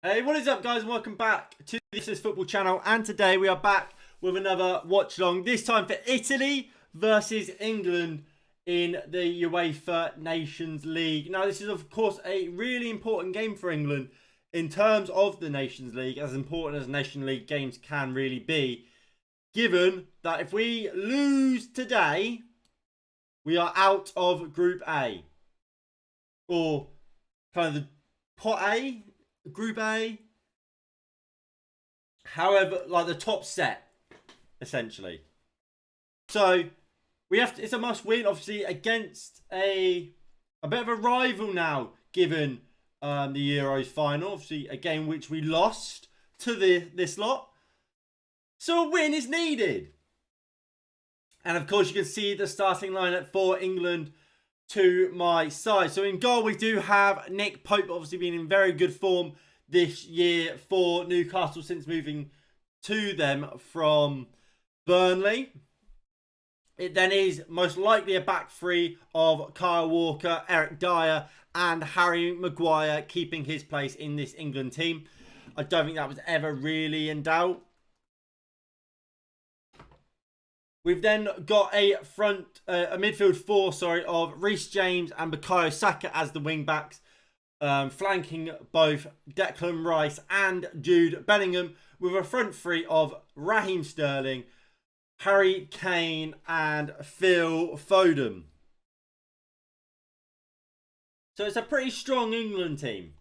Hey, what is up, guys? Welcome back to This Is Football channel. And today we are back with another watch along. This time for Italy versus England in the UEFA Nations League. Now, this is, of course, a really important game for England in terms of the Nations League, as important as Nations League games can really be, given that if we lose today, we are out of Group A. Or kind of the Pot A, Group A. However, like the top set, essentially. So we have to, it's a must win, obviously, against a bit of a rival now, given the Euros final. Obviously, a game which we lost to this lot. So a win is needed. And of course, you can see the starting lineup for England to my side. So in goal, we do have Nick Pope, obviously been in very good form this year for Newcastle since moving to them from Burnley. It then is most likely a back three of Kyle Walker, Eric Dyer and Harry Maguire keeping his place in this England team. I don't think that was ever really in doubt. We've then got a midfield four, of Reece James and Bukayo Saka as the wing backs, flanking both Declan Rice and Jude Bellingham, with a front three of Raheem Sterling, Harry Kane and Phil Foden. So it's a pretty strong England team.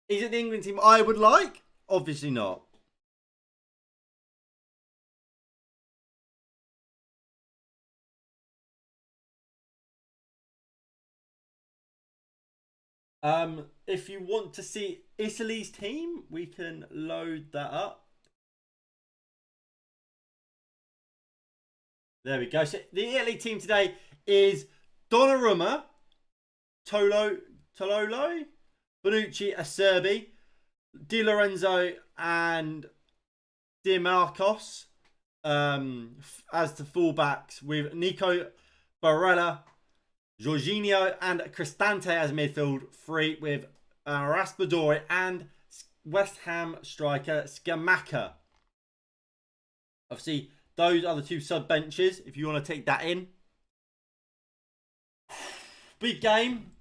Is it the England team I would like? Obviously not. If you want to see Italy's team, we can load that up. There we go. So the Italy team today is Donnarumma, Tololo, Bonucci, Acerbi, Di Lorenzo and Di Marcos as the fullbacks, with Nico Barella, Jorginho and Cristante as midfield three, with Raspadori and West Ham striker Scamacca. Obviously, those are the two sub benches if you want to take that in. Big game.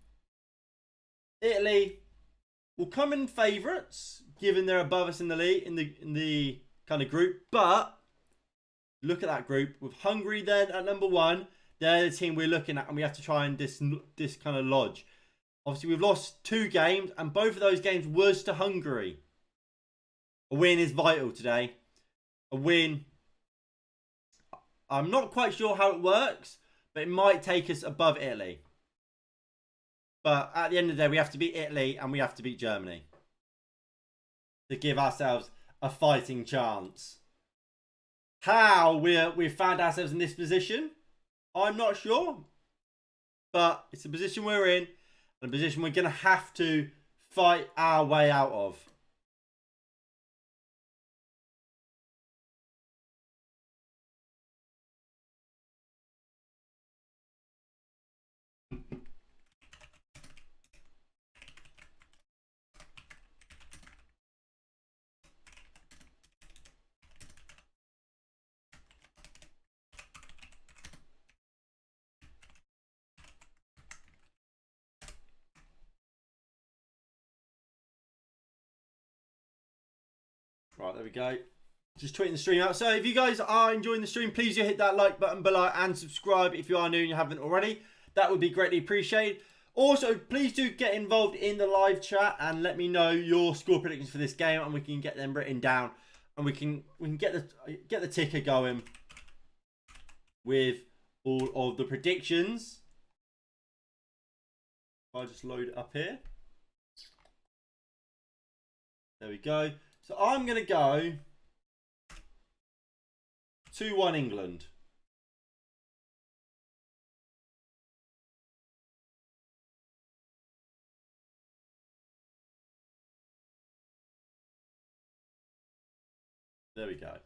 Italy will come in favourites, given they're above us in the league, in the kind of group. But look at that group with Hungary then at number one. They're the team we're looking at, and we have to try and this kind of lodge. Obviously, we've lost 2 games, and both of those games was to Hungary. A win is vital today. A win. I'm not quite sure how it works, but it might take us above Italy. But at the end of the day, we have to beat Italy, and we have to beat Germany to give ourselves a fighting chance. How we've found ourselves in this position, I'm not sure, but it's a position we're in, and a position we're going to have to fight our way out of. Right, there we go. Just tweeting the stream out. So if you guys are enjoying the stream, please do hit that like button below and subscribe if you are new and you haven't already. That would be greatly appreciated. Also, please do get involved in the live chat and let me know your score predictions for this game, and we can get them written down, and we can get the ticker going with all of the predictions. I'll just load it up here. There we go. So I'm going to go 2-1 England. There we go.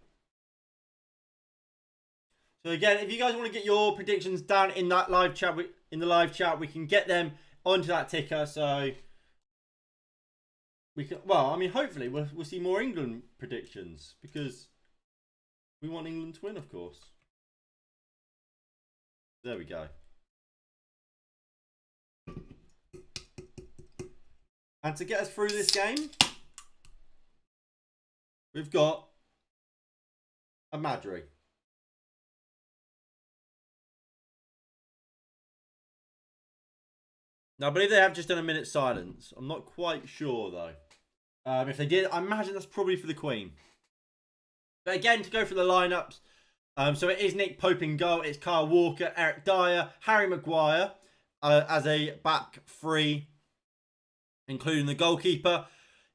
So again, if you guys want to get your predictions down in that live chat, we can get them onto that ticker. So we can. Well, I mean, hopefully we'll see more England predictions because we want England to win, of course. There we go. And to get us through this game, we've got a Madry. Now, I believe they have just done a minute's silence. I'm not quite sure, though. If they did, I imagine that's probably for the Queen. But again, to go for the lineups, so it is Nick Pope in goal. It's Kyle Walker, Eric Dyer, Harry Maguire as a back three, including the goalkeeper.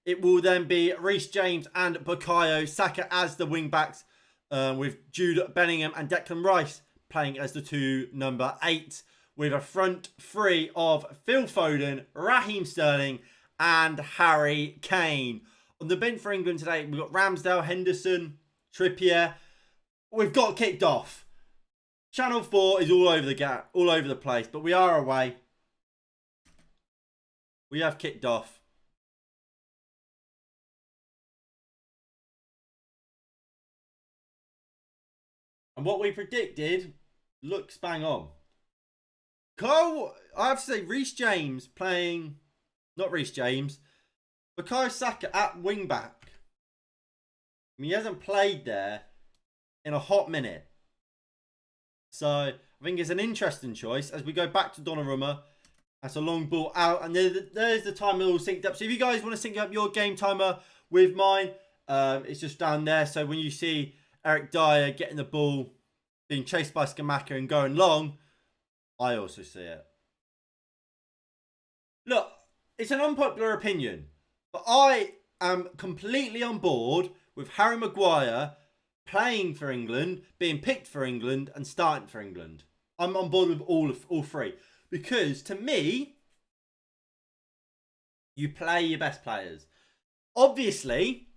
It will then be Reece James and Bukayo Saka as the wing backs, with Jude Bellingham and Declan Rice playing as the two number 8, with a front three of Phil Foden, Raheem Sterling and Harry Kane. On the bench for England today, we've got Ramsdale, Henderson, Trippier. We've got kicked off. Channel 4 is all over the place, but we are away. We have kicked off. And what we predicted looks bang on. I have to say, Reece James playing, not Reece James, Bukayo Saka at wing back. I mean, he hasn't played there in a hot minute. So I think it's an interesting choice as we go back to Donnarumma. That's a long ball out, and there's the timer all synced up. So if you guys want to sync up your game timer with mine, it's just down there. So when you see Eric Dyer getting the ball, being chased by Skamaka and going long, I also see it. Look, it's an unpopular opinion, but I am completely on board with Harry Maguire playing for England, being picked for England and starting for England. I'm on board with all three. Because to me, you play your best players. Obviously,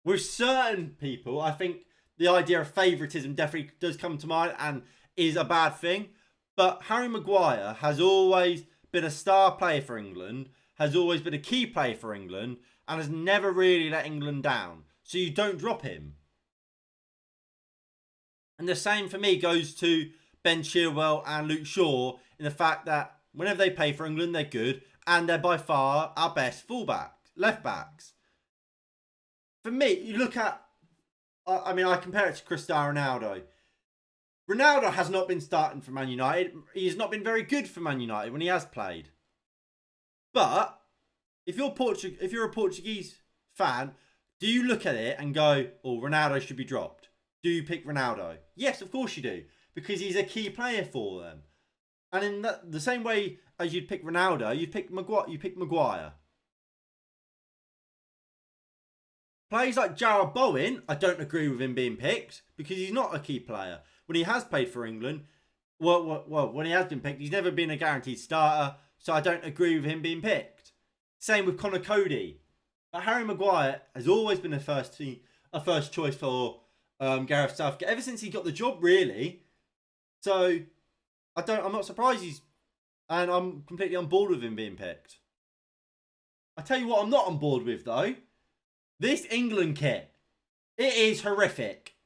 with certain people, I think the idea of favouritism definitely does come to mind and is a bad thing. But Harry Maguire has always been a star player for England, has always been a key player for England, and has never really let England down. So you don't drop him. And the same for me goes to Ben Chilwell and Luke Shaw in the fact that whenever they play for England, they're good. And they're by far our best fullbacks, left backs. For me, you look at, I mean, I compare it to Cristiano Ronaldo. Ronaldo has not been starting for Man United. He's not been very good for Man United when he has played. But if you're a Portuguese fan, do you look at it and go, oh, Ronaldo should be dropped? Do you pick Ronaldo? Yes, of course you do. Because he's a key player for them. And in the same way as you'd pick Ronaldo, you'd pick Maguire. Players like Jarrod Bowen, I don't agree with him being picked because he's not a key player. When he has played for England, well, when he has been picked, he's never been a guaranteed starter, so I don't agree with him being picked. Same with Connor Cody. But Harry Maguire has always been a first choice for Gareth Southgate ever since he got the job, really. So I'm not surprised and I'm completely on board with him being picked. I tell you what, I'm not on board with though. This England kit, it is horrific.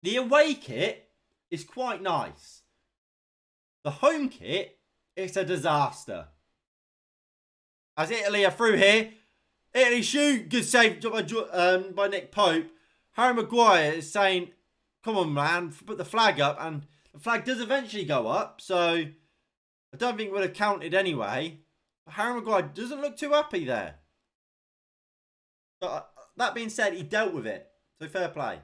The away kit is quite nice. The home kit, it's a disaster. As Italy are through here, Italy shoot, good save by Nick Pope. Harry Maguire is saying, come on man, put the flag up, and the flag does eventually go up, so I don't think it would have counted anyway. But Harry Maguire doesn't look too happy there. But that being said, he dealt with it, so fair play.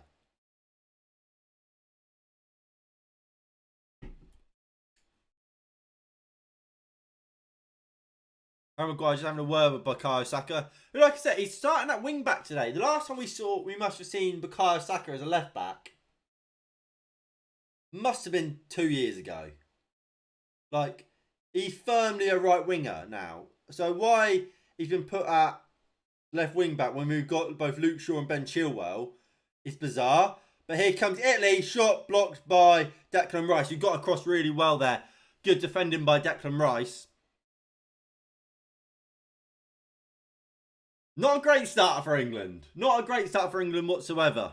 Harry Maguire just having a word with Bukayo Saka. But like I said, he's starting at wing back today. The last time we must have seen Bukayo Saka as a left back must have been 2 years ago. Like, he's firmly a right winger now. So why he's been put at left wing back when we've got both Luke Shaw and Ben Chilwell is bizarre. But here comes Italy, shot blocked by Declan Rice, who got across really well there. Good defending by Declan Rice. Not a great starter for England. Not a great start for England whatsoever.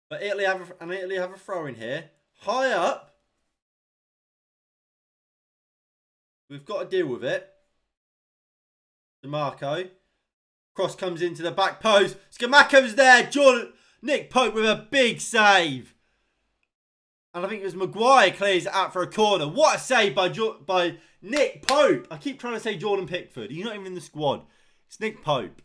But Italy have a throw in here. High up. We've got to deal with it. DeMarco. Cross comes into the back post. Scamacca's there. Nick Pope with a big save. And I think it was Maguire clears it out for a corner. What a save by Nick Pope. I keep trying to say Jordan Pickford. He's not even in the squad. It's Nick Pope.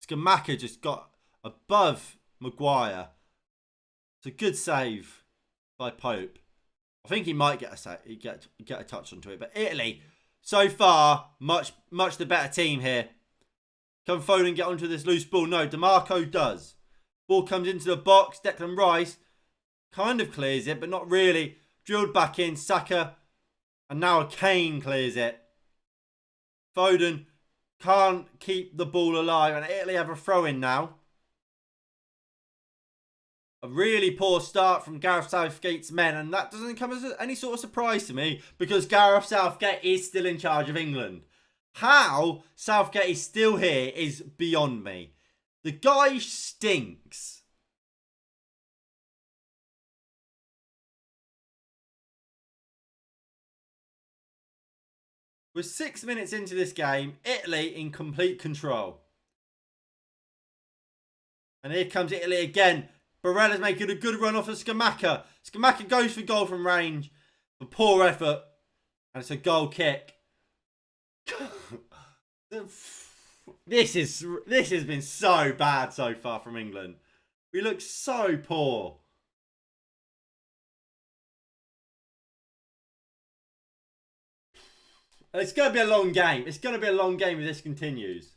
Scamacca just got above Maguire. It's a good save by Pope. I think he might get a touch onto it. But Italy, so far, much the better team here. Can Foden get onto this loose ball? No, DeMarco does. Ball comes into the box. Declan Rice kind of clears it, but not really. Drilled back in. Saka. And now Kane clears it. Foden can't keep the ball alive. And Italy have a throw in now. A really poor start from Gareth Southgate's men. And that doesn't come as any sort of surprise to me, because Gareth Southgate is still in charge of England. How Southgate is still here is beyond me. The guy stinks. We're 6 minutes into this game. Italy in complete control. And here comes Italy again. Barella's making a good run off of Scamacca. Scamacca goes for goal from range. A poor effort. And it's a goal kick. This has been so bad so far from England. We look so poor. It's going to be a long game. It's going to be a long game if this continues.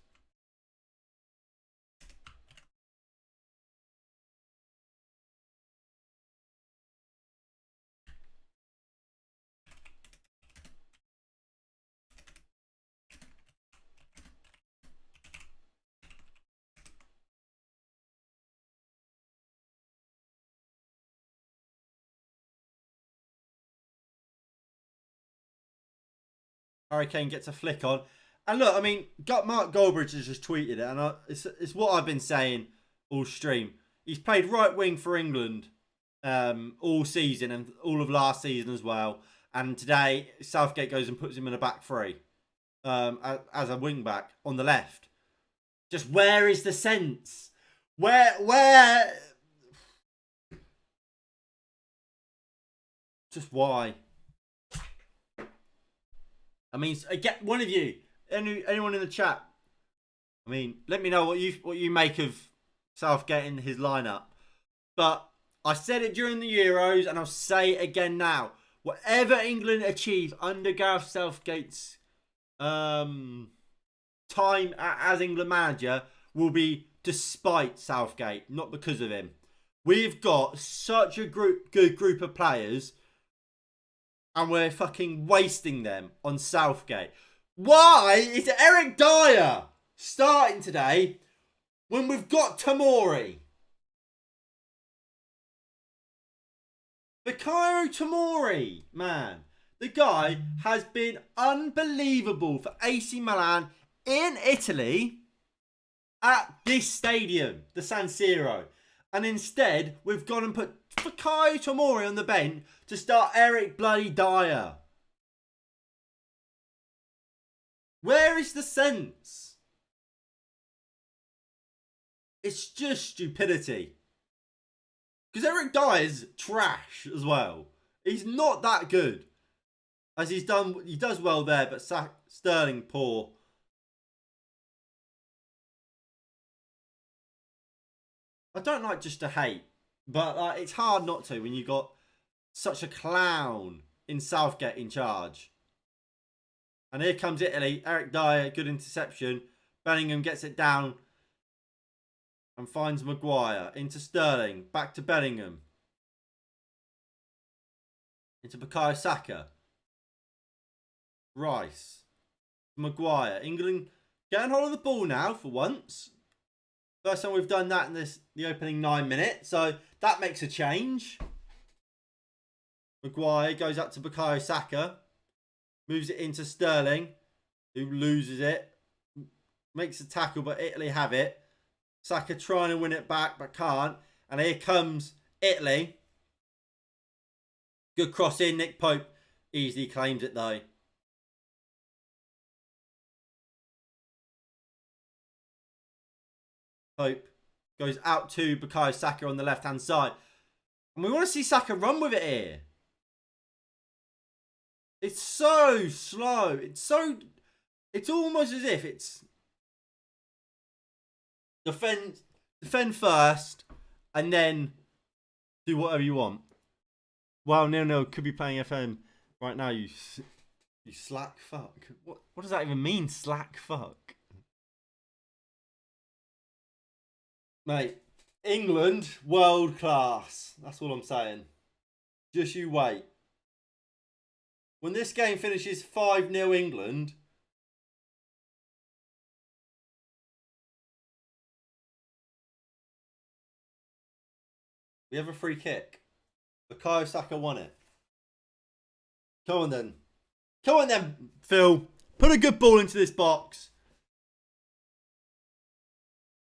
Harry Kane gets a flick on. And look, I mean, Mark Goldbridge has just tweeted it. And it's what I've been saying all stream. He's played right wing for England all season and all of last season as well. And today, Southgate goes and puts him in a back three as a wing back on the left. Just where is the sense? Where? Just why? I mean, get one of you, anyone in the chat. I mean, let me know what you make of Southgate in his lineup. But I said it during the Euros, and I'll say it again now. Whatever England achieve under Gareth Southgate's time as England manager will be despite Southgate, not because of him. We've got such a good group of players. And we're fucking wasting them on Southgate. Why is Eric Dyer starting today when we've got Tomori? Fikayo Tomori, man. The guy has been unbelievable for AC Milan in Italy at this stadium, the San Siro. And instead, we've gone and put Fikayo Tomori on the bench to start Eric bloody Dyer. Where is the sense? It's just stupidity. Because Eric Dyer's trash as well. He's not that good. As he does well there, but Sterling poor. I don't like just to hate, but it's hard not to when you got such a clown in Southgate in charge. And here comes Italy. Eric Dyer, good interception. Bellingham gets it down and finds Maguire. Into Sterling. Back to Bellingham. Into Bukayo Saka. Rice. Maguire. England getting hold of the ball now for once. First time we've done that in the opening 9 minutes. So that makes a change. Maguire goes up to Bukayo Saka. Moves it into Sterling, who loses it. Makes a tackle, but Italy have it. Saka trying to win it back, but can't. And here comes Italy. Good cross in. Nick Pope easily claims it, though. Pope goes out to Bukayo Saka on the left-hand side. And we want to see Saka run with it here. It's so slow. It's almost as if it's defend first and then do whatever you want. Wow, no, could be playing FM right now, you slack fuck. What does that even mean, slack fuck? Mate, England, world class. That's all I'm saying. Just you wait. When this game finishes 5-0 England, we have a free kick. Bukayo Saka won it. Come on then. Come on then, Phil. Put a good ball into this box.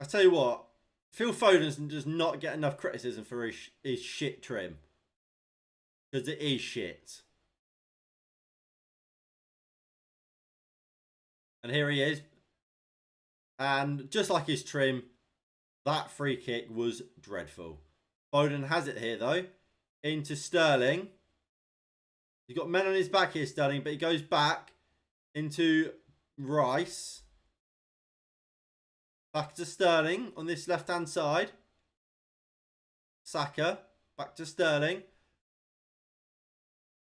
I tell you what, Phil Foden does not get enough criticism for his shit trim. Because it is shit. And here he is. And just like his trim, that free kick was dreadful. Foden has it here, though. Into Sterling. He's got men on his back here, Sterling, but he goes back into Rice. Back to Sterling on this left-hand side. Saka. Back to Sterling.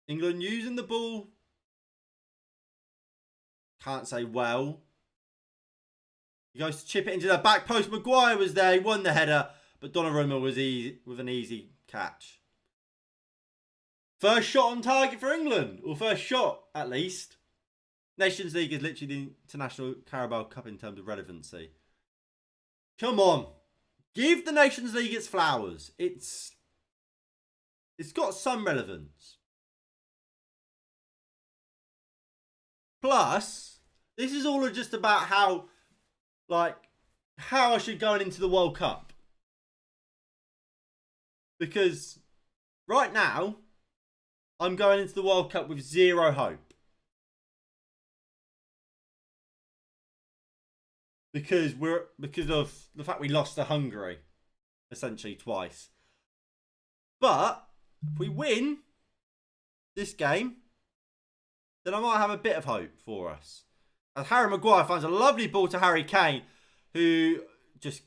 England using the ball. Can't say well. He goes to chip it into the back post. Maguire was there. He won the header. But Donnarumma was easy with an easy catch. First shot on target for England. Or first shot, at least. Nations League is literally the International Carabao Cup in terms of relevancy. Come on. Give the Nations League its flowers. It's got some relevance. Plus, this is all just about how I should go into the World Cup. Because right now, I'm going into the World Cup with zero hope. Because of the fact we lost to Hungary, essentially twice. But if we win this game, then I might have a bit of hope for us. As Harry Maguire finds a lovely ball to Harry Kane, who just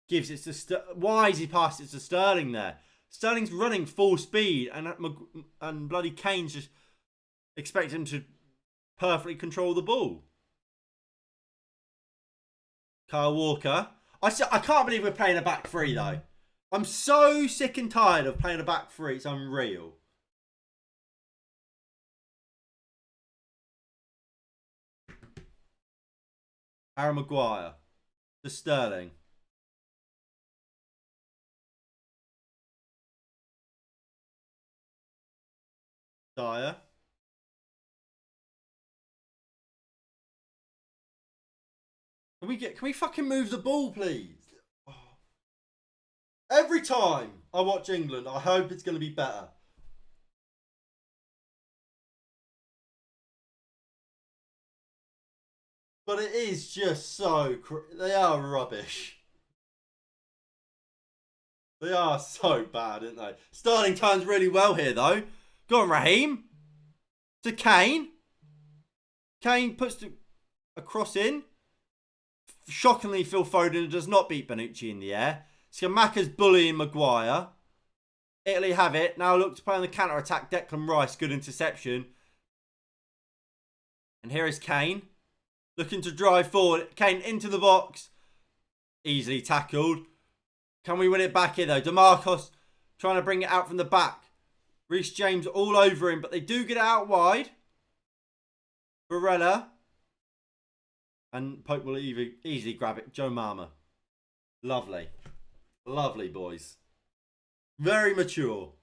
gives it to why is he passed it to Sterling there? Sterling's running full speed, and bloody Kane's just expect him to perfectly control the ball. Kyle Walker. I can't believe we're playing a back three though. I'm so sick and tired of playing a back three. It's unreal. Harry Maguire to Sterling. Dyer. Can we fucking move the ball, please? Oh. Every time I watch England, I hope it's going to be better. But it is just so... They are rubbish. They are so bad, aren't they? Sterling turns really well here, though. Go on, Raheem. To Kane. Kane puts a cross in. Shockingly, Phil Foden does not beat Bonucci in the air. Scamacca's bullying Maguire. Italy have it. Now look to play on the counter-attack. Declan Rice, good interception. And here is Kane. Looking to drive forward. Kane into the box. Easily tackled. Can we win it back here though? DeMarcos trying to bring it out from the back. Reece James all over him. But they do get it out wide. Barella. And Pope will easily grab it. Joe Mama. Lovely. Lovely, boys. Very mature.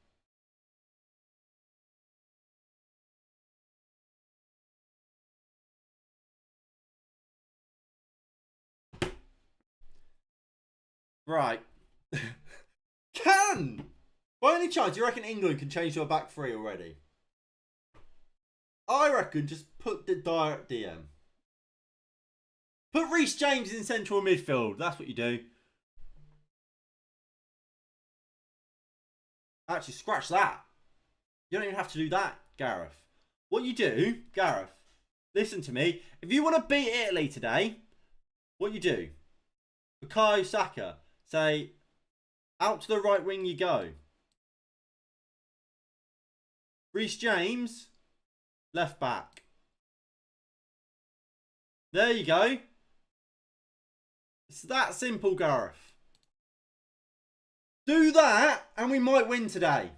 Right. By any chance, do you reckon England can change to a back three already? I reckon just put the direct DM. Put Reece James in central midfield. That's what you do. Actually, scratch that. You don't even have to do that, Gareth. What you do, Gareth, listen to me. If you want to beat Italy today, what you do, Bukayo Saka, say, out to the right wing you go. Reece James, left back. There you go. It's that simple, Gareth. Do that and we might win today.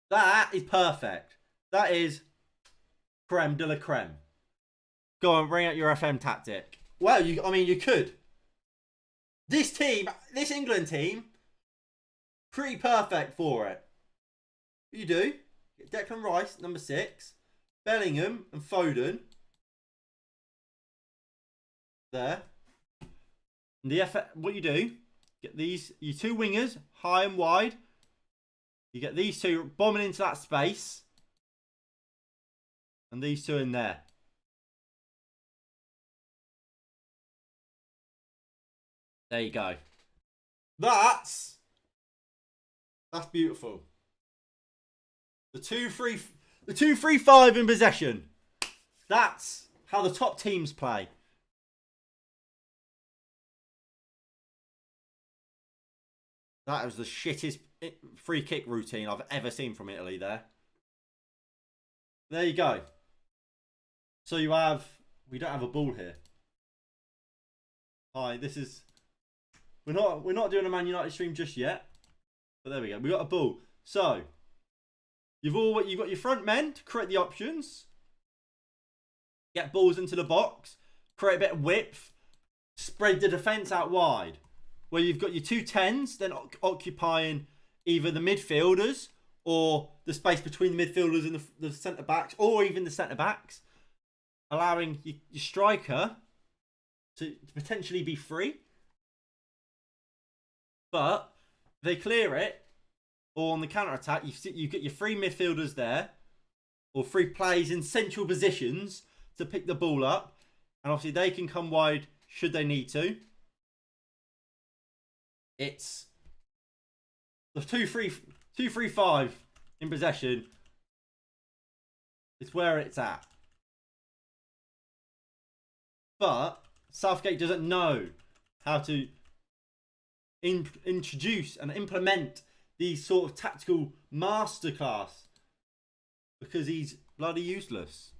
That is perfect. That is creme de la creme. Go on, bring out your FM tactic. Well, you could. This team, this England team, pretty perfect for it. What you do? Get Declan Rice, number 6. Bellingham and Foden. There. And what you do, get these, your 2 wingers, high and wide. You get these 2 bombing into that space. And these 2 in there. There you go. That's beautiful. The 2-3-5 in possession. That's how the top teams play. That was the shittest free kick routine I've ever seen from Italy there. There you go. So we don't have a ball here. Hi, this is, we're not doing a Man United stream just yet. But there we go. We got a ball. So, you've got your front men to create the options. Get balls into the box. Create a bit of width. Spread the defence out wide. Where you've got your 2 10s then occupying either the midfielders or the space between the midfielders and the centre backs, or even the centre backs, allowing your striker to potentially be free. But they clear it, or on the counter attack, you get your 3 midfielders there, or 3 players in central positions to pick the ball up, and obviously they can come wide should they need to. It's the 2-3-5 in possession. It's where it's at. But Southgate doesn't know how to introduce and implement these sort of tactical masterclass because he's bloody useless.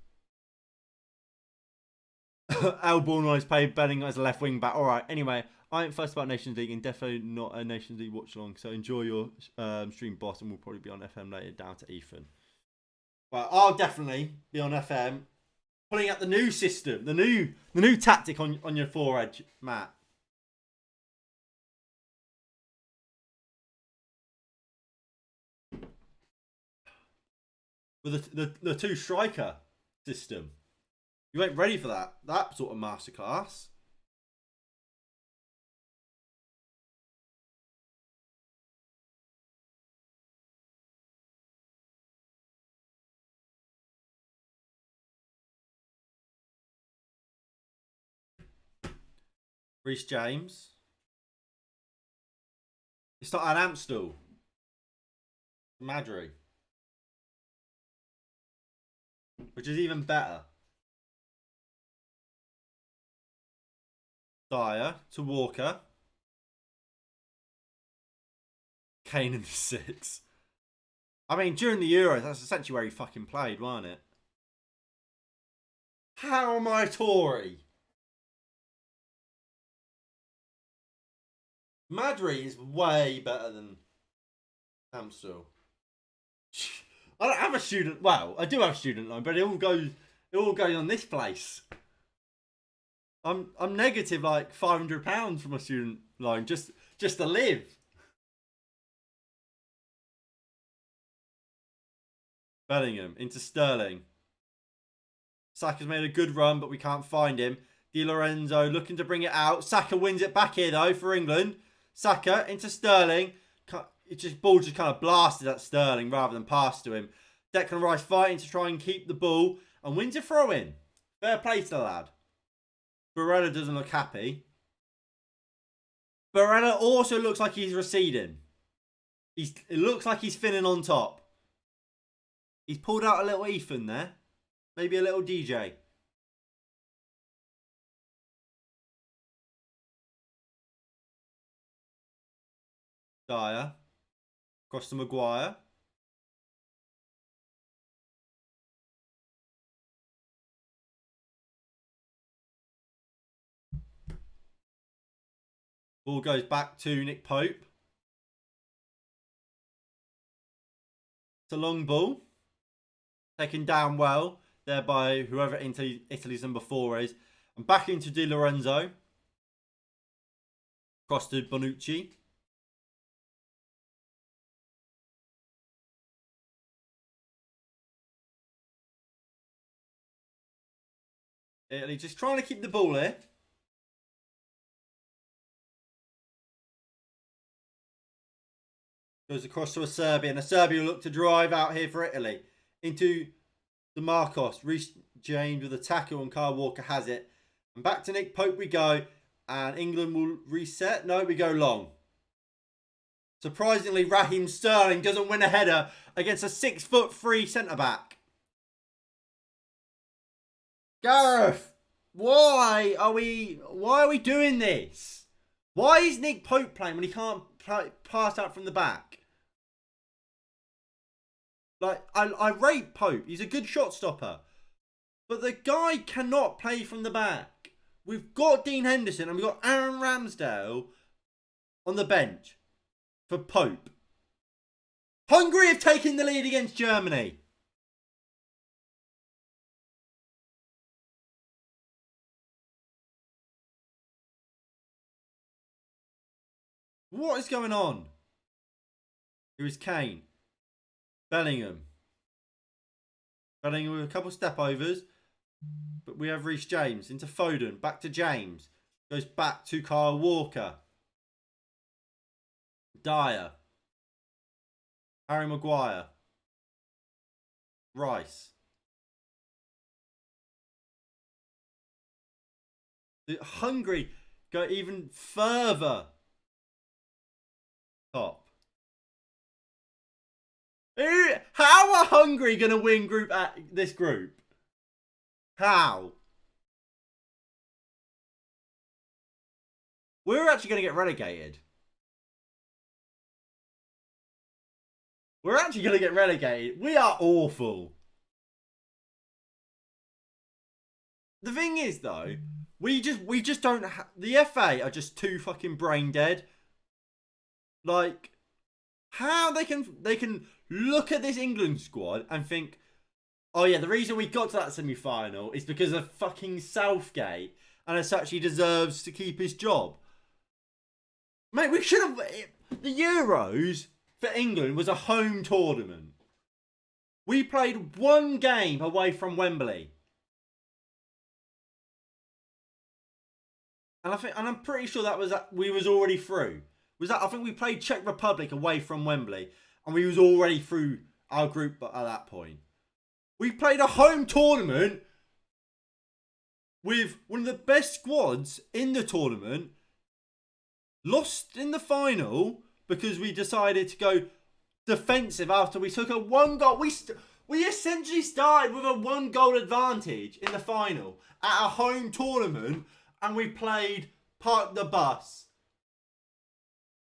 Alborn is played Bellingham as a left wing back. Alright, anyway, I ain't fussed about Nations League and definitely not a Nations League watch along. So enjoy your stream, boss, and we'll probably be on FM later down to Ethan. Well, I'll definitely be on FM putting out the new system, the new tactic on your forehead, Matt. With the 2 striker system. You ain't ready for that sort of masterclass. Reece James. It's not an Amstel. Madry. Which is even better. Dyer to Walker. Kane in the 6. I mean, during the Euros, that's essentially where he fucking played, wasn't it? How am I Tory? Madry is way better than Amstel. I don't have a student. Well, I do have a student loan, but it all goes on this place. I'm negative like £500 for my student loan just to live. Bellingham into Sterling. Saka's made a good run, but we can't find him. Di Lorenzo looking to bring it out. Saka wins it back here though for England. Saka into Sterling. Ball just kind of blasted at Sterling rather than passed to him. Declan Rice fighting to try and keep the ball and wins a throw in. Fair play to the lad. Barella doesn't look happy. Barella also looks like he's receding. It looks like he's thinning on top. He's pulled out a little Ethan there. Maybe a little DJ. Dyer. Across to Maguire. Ball goes back to Nick Pope. It's a long ball. Taken down well there by whoever Italy's number 4 is. And back into Di Lorenzo. Across to Bonucci. Italy just trying to keep the ball here. Goes across to a Serbian. A Serbia look to drive out here for Italy. Into the Marcos. Reece James with a tackle and Kyle Walker has it. And back to Nick Pope we go. And England will reset. No, we go long. Surprisingly, Raheem Sterling doesn't win a header against a 6'3" centre-back. Gareth, why are we doing this? Why is Nick Pope playing when he can't pass out from the back? Like, I rate Pope. He's a good shot stopper. But the guy cannot play from the back. We've got Dean Henderson and we've got Aaron Ramsdale on the bench for Pope. Hungary have taken the lead against Germany. What is going on? Here is Kane. Bellingham. Bellingham with a couple step overs. But we have Reece James into Foden. Back to James. Goes back to Kyle Walker. Dyer. Harry Maguire. Rice. Hungary go even further. Top. How are Hungary going to win this group? How? We're actually going to get relegated. We're actually going to get relegated. We are awful. The thing is, though, we just don't. The FA are just too fucking brain dead. Like, how they can look at this England squad and think, oh yeah, the reason we got to that semi-final is because of fucking Southgate, and as such he deserves to keep his job. Mate, we should have. The Euros for England was a home tournament. We played one game away from Wembley. And I'm pretty sure we was already through. I think we played Czech Republic away from Wembley, and we was already through our group at that point. We played a home tournament with one of the best squads in the tournament, lost in the final because we decided to go defensive after we took a 1 goal. We essentially started with a 1 goal advantage in the final at a home tournament, and we played park the bus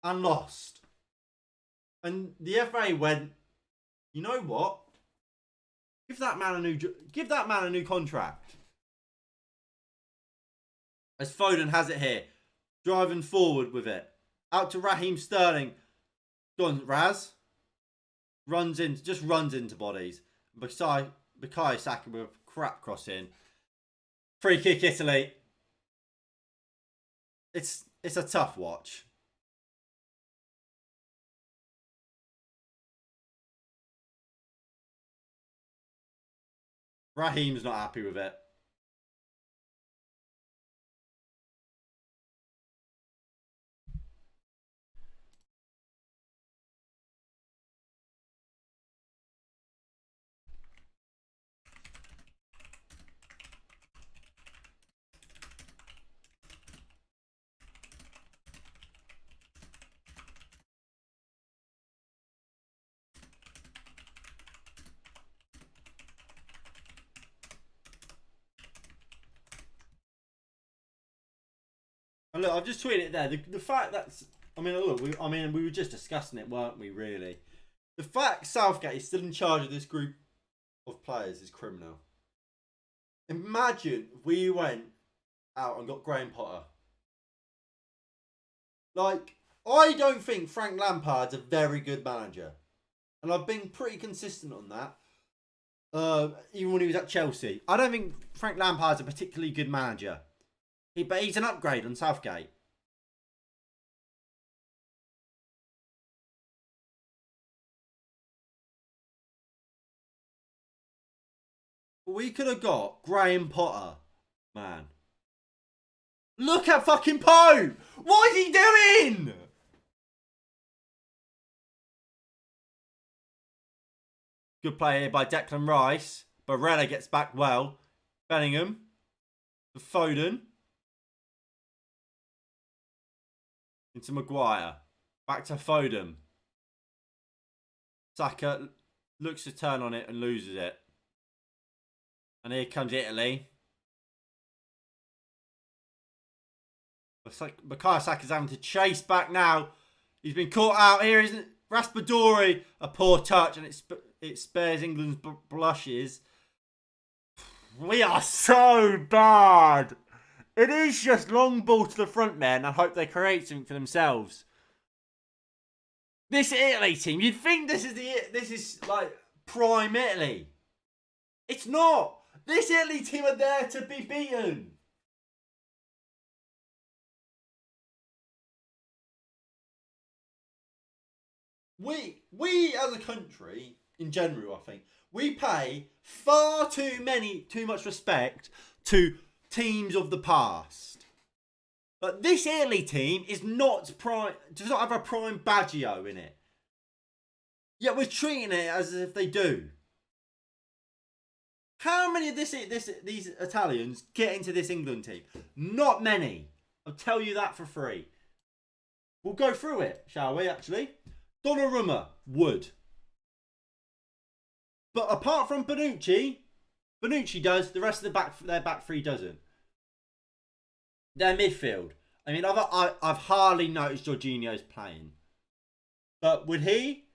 and lost. And the FA went, you know what? Give that man a new contract. As Foden has it here, driving forward with it, out to Raheem Sterling. Go on, Raz. Runs into bodies. Bukayo Saka with a crap cross in. Free kick Italy. it's a tough watch. Raheem's not happy with it. And look, I've just tweeted it there. The fact that's, I mean, look, we were just discussing it, weren't we? Really, the fact Southgate is still in charge of this group of players is criminal. Imagine we went out and got Graham Potter. Like, I don't think Frank Lampard's a very good manager, and I've been pretty consistent on that. Even when he was at Chelsea, I don't think Frank Lampard's a particularly good manager. But he's an upgrade on Southgate. We could have got Graham Potter, man. Look at fucking Poe! What is he doing? Good play here by Declan Rice. Barella gets back well. Bellingham. Foden. Into Maguire. Back to Foden. Saka looks to turn on it and loses it. And here comes Italy. Bukayo Saka's having to chase back now. He's been caught out here, isn't it? Raspadori, a poor touch, and it spares England's blushes. We are so bad. It is just long ball to the front men. I hope they create something for themselves. This Italy team, you'd think this is like prime Italy. It's not. This Italy team are there to be beaten. We as a country, in general, I think, we pay far too much respect to teams of the past. But this Italy team is not prime, does not have a prime Baggio in it. Yet we're treating it as if they do. How many of these Italians get into this England team? Not many. I'll tell you that for free. We'll go through it, shall we, actually? Donnarumma would. But apart from Bonucci does, the rest of their back three doesn't. Their midfield. I mean, I've hardly noticed Jorginho's playing. But would he?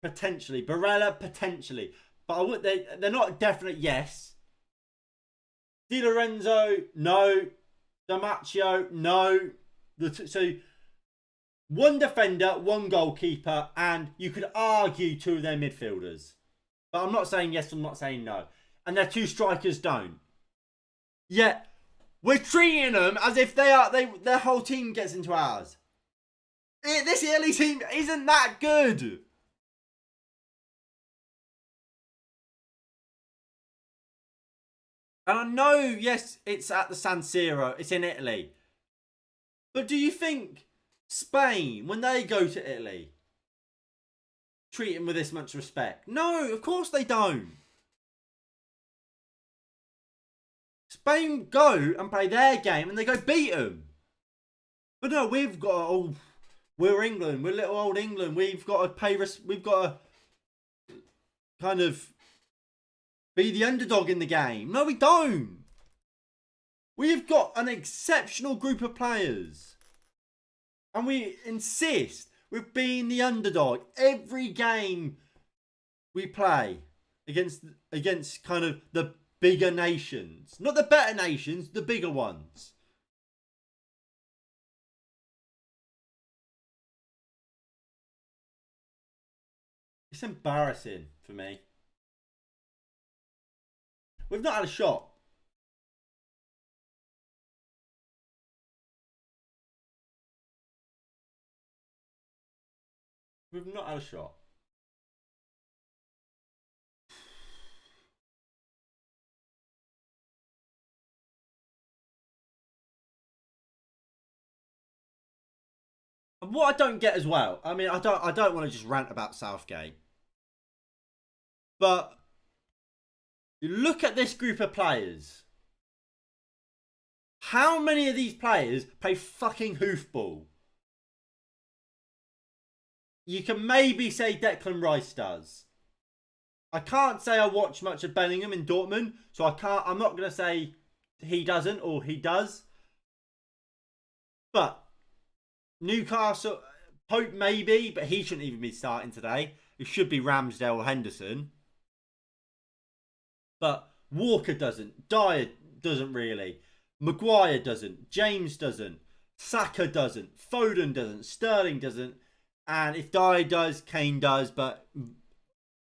Potentially. Barella, potentially. But they're not a definite yes. Di Lorenzo, no. Damaccio, no. So, one defender, one goalkeeper, and you could argue two of their midfielders. But I'm not saying yes, I'm not saying no. And their two strikers don't. Yet, we're treating them as if their whole team gets into ours. This Italy team isn't that good. And I know, yes, it's at the San Siro. It's in Italy. But do you think Spain, when they go to Italy, treat them with this much respect? No, of course they don't. Spain go and play their game and they go beat them. But no, we've got, we're England. We're little old England. We've got to pay, we've got to kind of be the underdog in the game. No, we don't. We've got an exceptional group of players. And we insist with being the underdog every game we play against kind of the bigger nations. Not the better nations, the bigger ones. It's embarrassing for me. We've not had a shot. We've not had a shot. And what I don't get as well, I mean, I don't want to just rant about Southgate, but you look at this group of players. How many of these players play fucking hoofball? You can maybe say Declan Rice does. I can't say I watch much of Bellingham in Dortmund, so I'm not going to say he doesn't or he does. But Newcastle, Pope maybe, but he shouldn't even be starting today. It should be Ramsdale or Henderson. But Walker doesn't. Dyer doesn't really. Maguire doesn't. James doesn't. Saka doesn't. Foden doesn't. Sterling doesn't. And if Dyer does, Kane does. But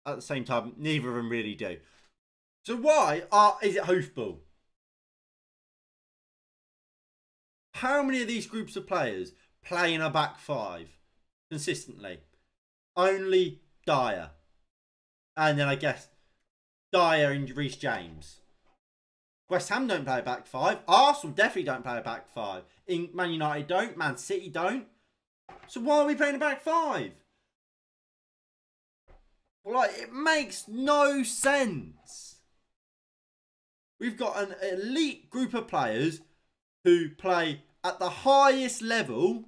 at the same time, neither of them really do. So why is it hoofball? How many of these groups of players play in a back five consistently? Only Dyer. And then I guess Dyer and Reece James. West Ham don't play a back five. Arsenal definitely don't play a back five. Man United don't. Man City don't. So why are we playing a back five? Well, like, it makes no sense. We've got an elite group of players who play at the highest level,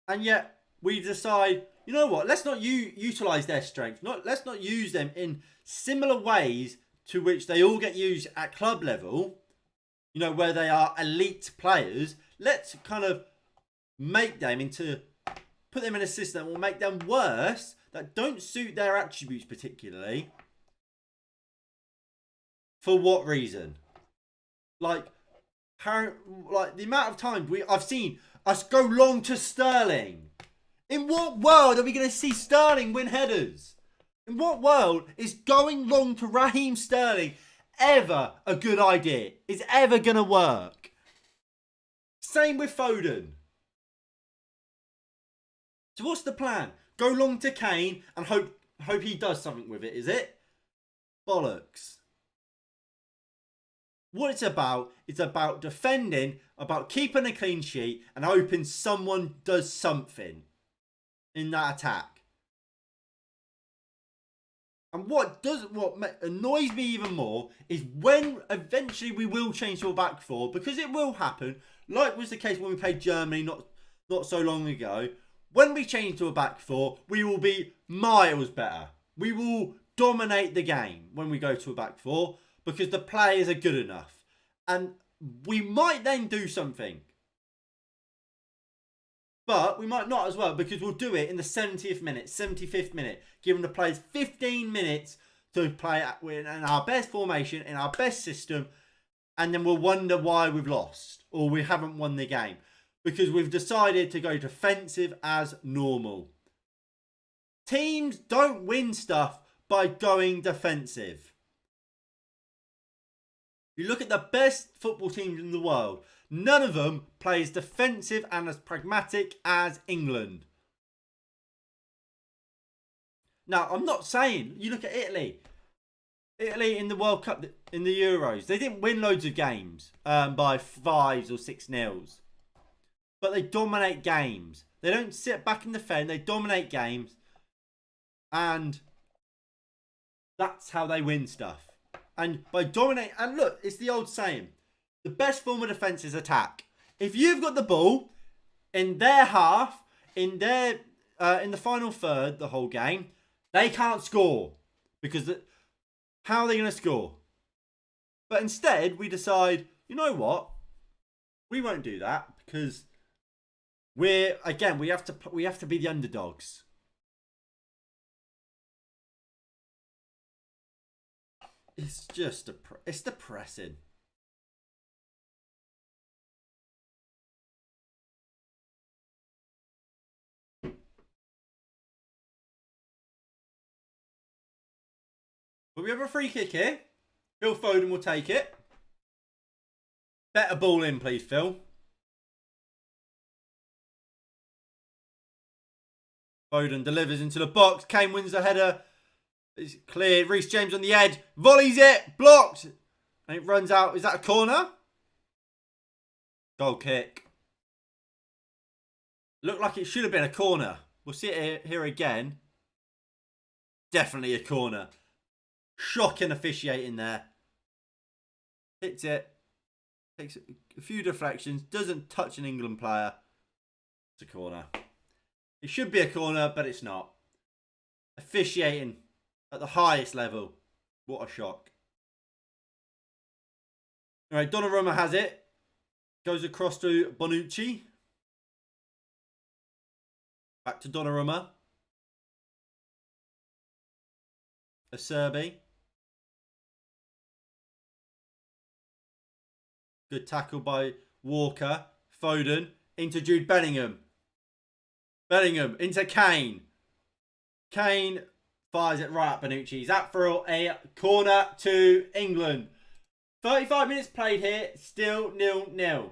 and yet we decide, you know what, let's not utilise their strengths. Let's not use them in similar ways to which they all get used at club level, you know, where they are elite players. Let's kind of put them in a system that will make them worse, that don't suit their attributes particularly. For what reason? Like the amount of times I've seen us go long to Sterling. In what world are we going to see Sterling win headers? In what world is going long to Raheem Sterling ever a good idea? Is ever going to work? Same with Foden. So what's the plan? Go long to Kane and hope he does something with it, is it? Bollocks. What it's about defending, about keeping a clean sheet and hoping someone does something in that attack. And what annoys me even more is when eventually we will change to a back four, because it will happen, like was the case when we played Germany not so long ago. When we change to a back four, we will be miles better. We will dominate the game when we go to a back four because the players are good enough. And we might then do something. But we might not as well, because we'll do it in the 70th minute, 75th minute, giving the players 15 minutes to play in our best formation, in our best system, and then we'll wonder why we've lost or we haven't won the game. Because we've decided to go defensive as normal. Teams don't win stuff by going defensive. You look at the best football teams in the world. None of them play as defensive and as pragmatic as England. Now, I'm not saying, you look at Italy. Italy in the World Cup, in the Euros. They didn't win loads of games by 5s or 6-0. But they dominate games. They don't sit back and defend. They dominate games. And that's how they win stuff. And by dominating, and look, it's the old saying, the best form of defence is attack. If you've got the ball in their half, in the final third, the whole game, they can't score. Because how are they going to score? But instead, we decide, you know what? We won't do that because we have to be the underdogs. It's just it's depressing. But we have a free kick here. Phil Foden will take it. Better ball in, please, Phil. Foden delivers into the box. Kane wins the header. It's cleared. Reece James on the edge. Volleys it. Blocked. And it runs out. Is that a corner? Goal kick. Looked like it should have been a corner. We'll see it here again. Definitely a corner. Shocking officiating there. Hits it. Takes a few deflections. Doesn't touch an England player. It's a corner. It should be a corner, but it's not. Officiating at the highest level. What a shock. Alright, Donnarumma has it. Goes across to Bonucci. Back to Donnarumma. Acerbi. Good tackle by Walker. Foden into Jude Bellingham. Bellingham into Kane. Kane fires it right at Bonucci. Is that for a corner to England? 35 minutes played here. Still 0-0.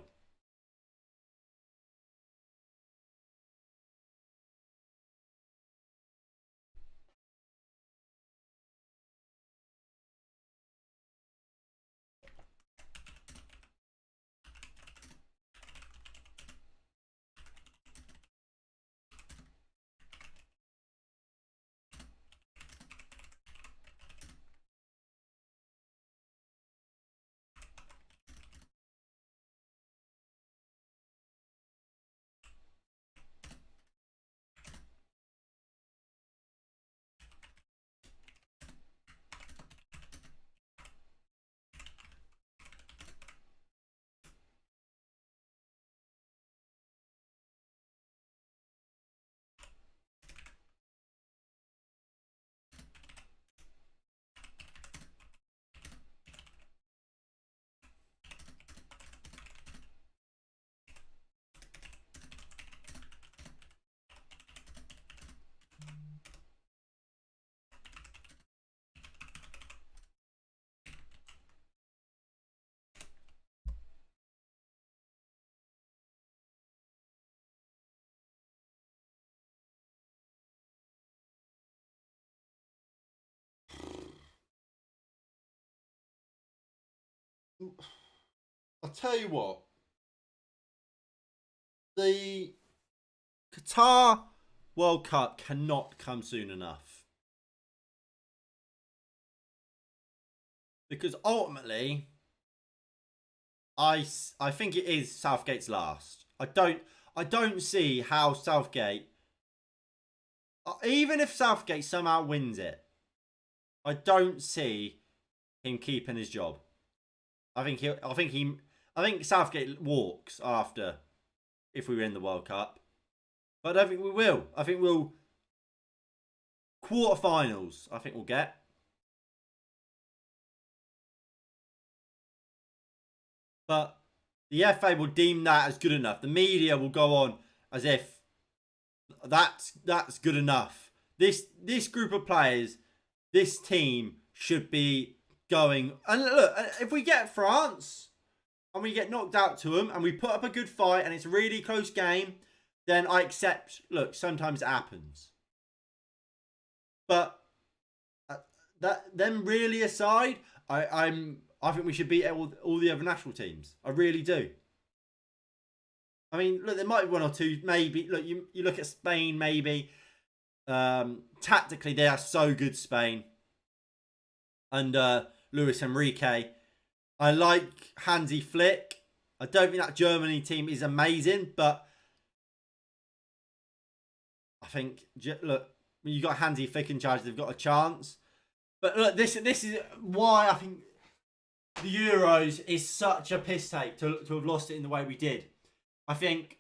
I'll tell you what. The Qatar World Cup cannot come soon enough. Because ultimately, I think it is Southgate's last. I don't see how Southgate, even if Southgate somehow wins it, I don't see him keeping his job. I think Southgate walks after if we win the World Cup. But I don't think we will. I think we'll quarterfinals. I think we'll get. But the FA will deem that as good enough. The media will go on as if that's good enough. This group of players, this team should be going. And look, if we get France and we get knocked out to them and we put up a good fight and it's a really close game, then I accept. Look, sometimes it happens. But them really aside, I think we should beat all the other national teams. I really do. I mean, look, there might be one or two, maybe. Look, you look at Spain, maybe. Tactically, they are so good, Spain. And Luis Enrique. I like Hansi Flick. I don't think that Germany team is amazing, but I think, look, when you got Hansi Flick in charge, they've got a chance. But look, this is why I think the Euros is such a piss take to have lost it in the way we did. I think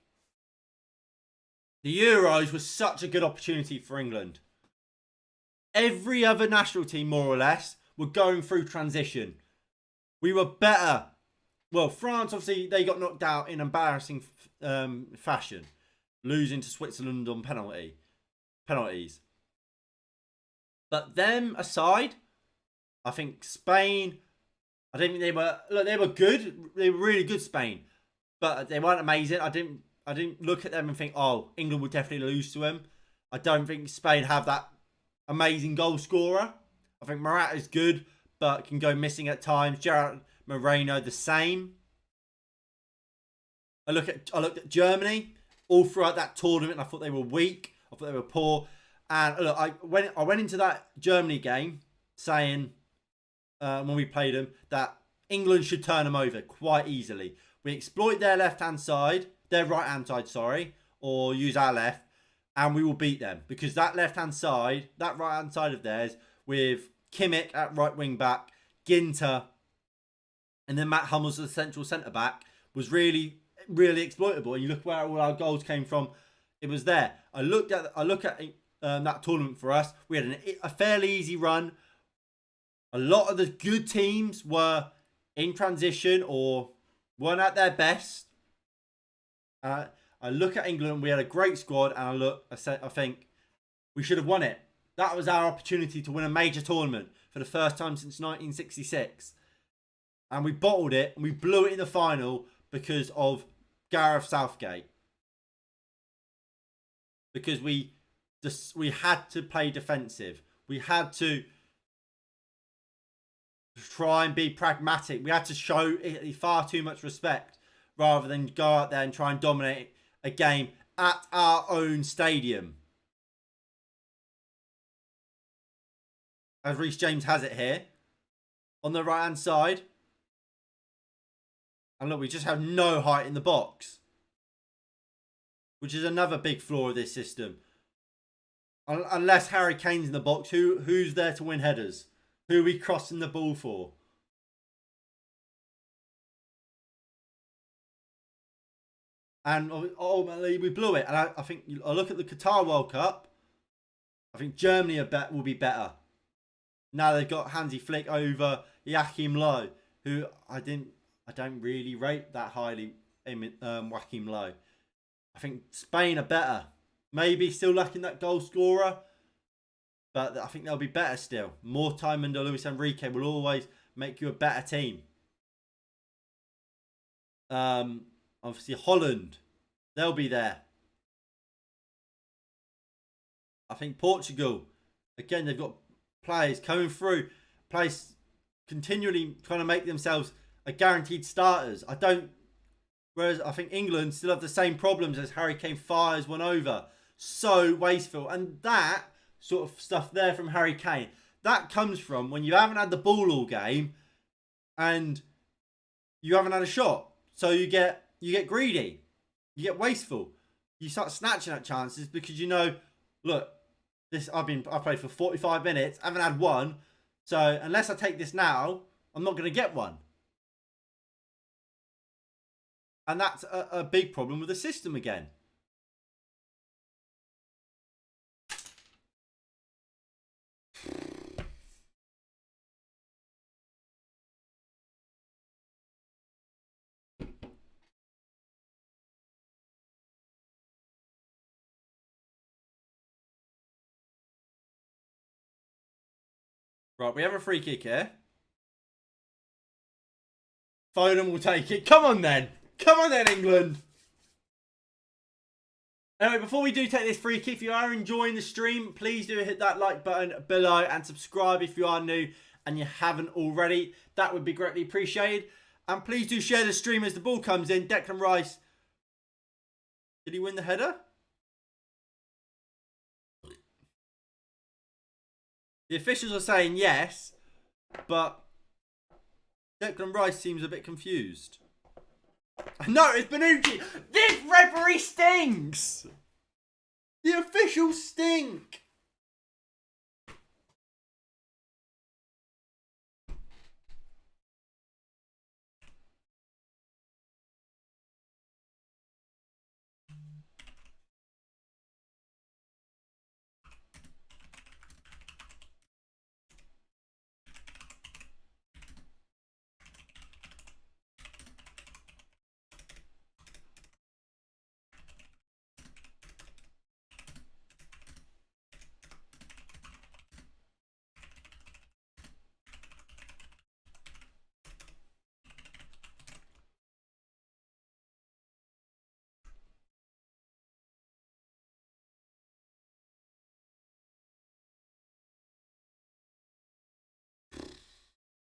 the Euros was such a good opportunity for England. Every other national team, more or less, were going through transition. We were better. Well, France, obviously, they got knocked out in embarrassing fashion, losing to Switzerland on penalties. But them aside, I think Spain, I don't think they were. Look, they were good. They were really good, Spain, but they weren't amazing. I didn't look at them and think, oh, England would definitely lose to them. I don't think Spain have that amazing goal scorer. I think Morata's good, but can go missing at times. Gerard Moreno, the same. I looked at Germany all throughout that tournament. I thought they were weak. I thought they were poor. And look, I went into that Germany game saying when we played them that England should turn them over quite easily. We exploit their left-hand side, their right-hand side, sorry, or use our left, and we will beat them. Because that left-hand side, that right-hand side of theirs, with Kimmich at right wing-back, Ginter, and then Matt Hummels as the central centre-back, was really, really exploitable. And you look where all our goals came from, it was there. I look at that tournament for us. We had a fairly easy run. A lot of the good teams were in transition or weren't at their best. I look at England. We had a great squad, and I think we should have won it. That was our opportunity to win a major tournament for the first time since 1966, and we bottled it and we blew it in the final because of Gareth Southgate. Because we had to play defensive. We had to try and be pragmatic. We had to show far too much respect rather than go out there and try and dominate a game at our own stadium. As Reece James has it here on the right hand side. And look, we just have no height in the box, which is another big flaw of this system. Unless Harry Kane's in the box, who's there to win headers? Who are we crossing the ball for? And ultimately, we blew it. And I think I look at the Qatar World Cup. I think Germany will be better. Now they've got Hansi Flick over Joachim Low, who I don't really rate that highly. Joachim Low. I think Spain are better. Maybe still lacking that goal scorer, but I think they'll be better still. More time under Luis Enrique will always make you a better team. Obviously Holland, they'll be there. I think Portugal, again, they've got players coming through, players continually trying to make themselves a guaranteed starters. Whereas I think England still have the same problems as Harry Kane fires one over. So wasteful. And that sort of stuff there from Harry Kane, that comes from when you haven't had the ball all game and you haven't had a shot. So you get greedy. You get wasteful. You start snatching at chances because you know, look, I played for 45 minutes, I haven't had one. So unless I take this now, I'm not going to get one. And that's a big problem with the system again. Right, we have a free kick here. Foden will take it. Come on then. Come on then, England. Anyway, before we do take this free kick, if you are enjoying the stream, please do hit that like button below and subscribe if you are new and you haven't already. That would be greatly appreciated. And please do share the stream as the ball comes in. Declan Rice. Did he win the header? The officials are saying yes, but Declan Rice seems a bit confused. No, it's Bonucci. This referee stinks. The officials stink.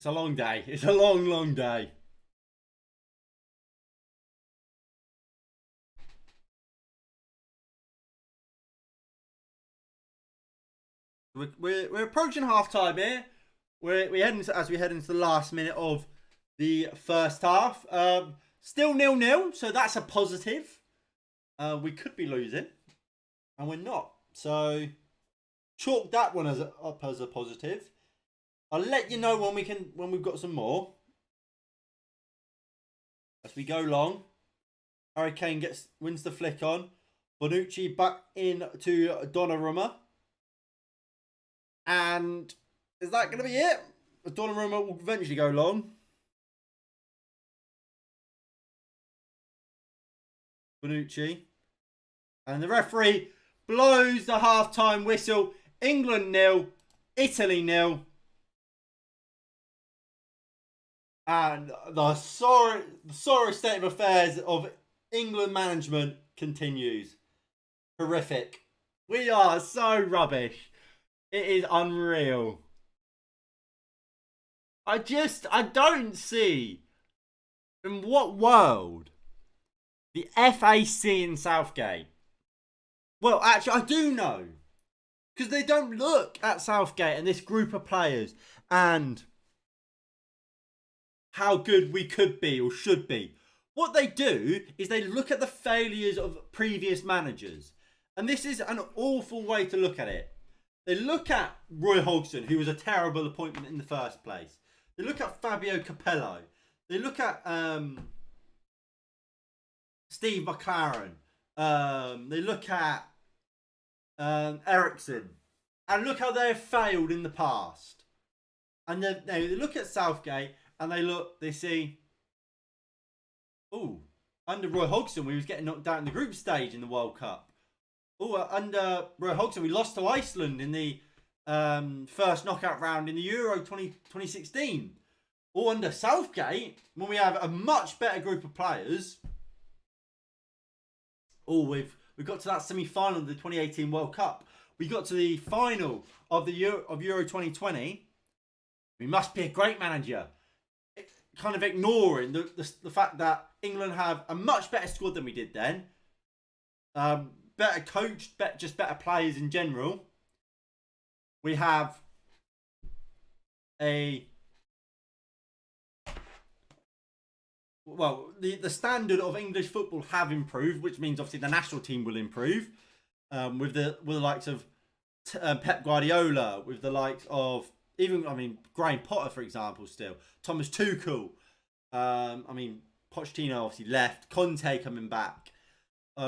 It's a long day. It's a long, long day. We're approaching half time here. We as we head into the last minute of the first half. Still 0-0, so that's a positive. We could be losing, and we're not. So chalk that one up as a positive. I'll let you know when we've got some more. As we go along, Harry Kane wins the flick on. Bonucci back in to Donnarumma. And is that going to be it? Donnarumma will eventually go long. Bonucci. And the referee blows the half-time whistle. England 0, Italy 0. And the sorry state of affairs of England management continues. Horrific. We are so rubbish. It is unreal. I don't see in what world the FAC in Southgate. Well, actually, I do know. Because they don't look at Southgate and this group of players and how good we could be or should be. What they do is they look at the failures of previous managers. And this is an awful way to look at it. They look at Roy Hodgson, who was a terrible appointment in the first place. They look at Fabio Capello. They look at Steve McLaren. They look at Ericsson. And look how they've failed in the past. And they look at Southgate and they see, under Roy Hodgson, we was getting knocked out in the group stage in the World Cup. Under Roy Hodgson, we lost to Iceland in the first knockout round in the Euro 2016. Or under Southgate, when we have a much better group of players. We've got to that semi-final of the 2018 World Cup. We got to the final of the Euro 2020. We must be a great manager. Kind of ignoring the fact that England have a much better squad than we did then. Better coached, just better players in general. We have the standard of English football have improved, which means obviously the national team will improve. With the likes of Pep Guardiola, with the likes of Graham Potter, for example, still Thomas Tuchel. Pochettino obviously left. Conte coming back.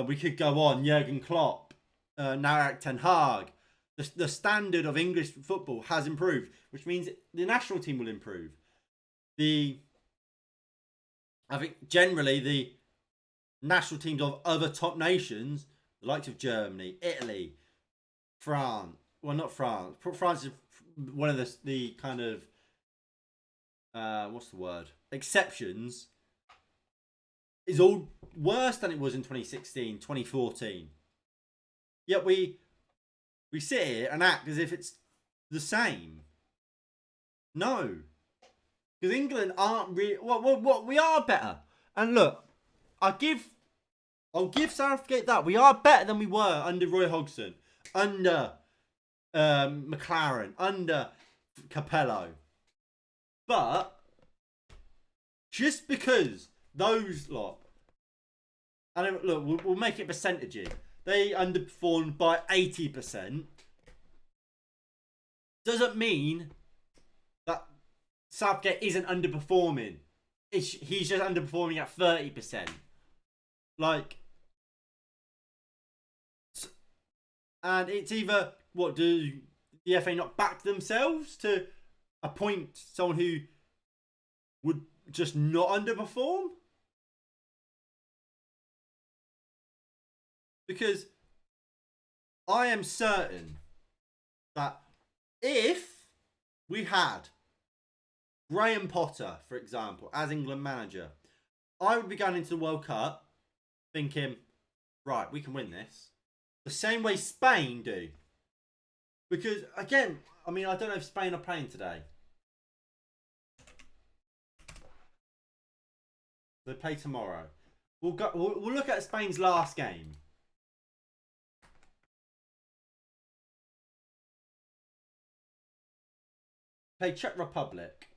We could go on. Jurgen Klopp, now Erik ten Hag. The standard of English football has improved, which means the national team will improve. I think generally the national teams of other top nations, the likes of Germany, Italy, France. Well, not France. France is one of the kind of exceptions. Is all worse than it was in 2016, 2014. Yet we sit here and act as if it's the same. No. Because England aren't really... we are better. And look, I'll give Southgate that. We are better than we were under Roy Hodgson. Under McLaren. Under Capello. But just because those lot... And look, we'll make it percentages. They underperformed by 80%. Doesn't mean that Southgate isn't underperforming. He's just underperforming at 30%. And it's either, do the FA not back themselves to appoint someone who would just not underperform? Because I am certain that if we had Graham Potter, for example, as England manager, I would be going into the World Cup thinking, right, we can win this. The same way Spain do. Because, again, I don't know if Spain are playing today. They play tomorrow. We'll look at Spain's last game. Play Czech Republic.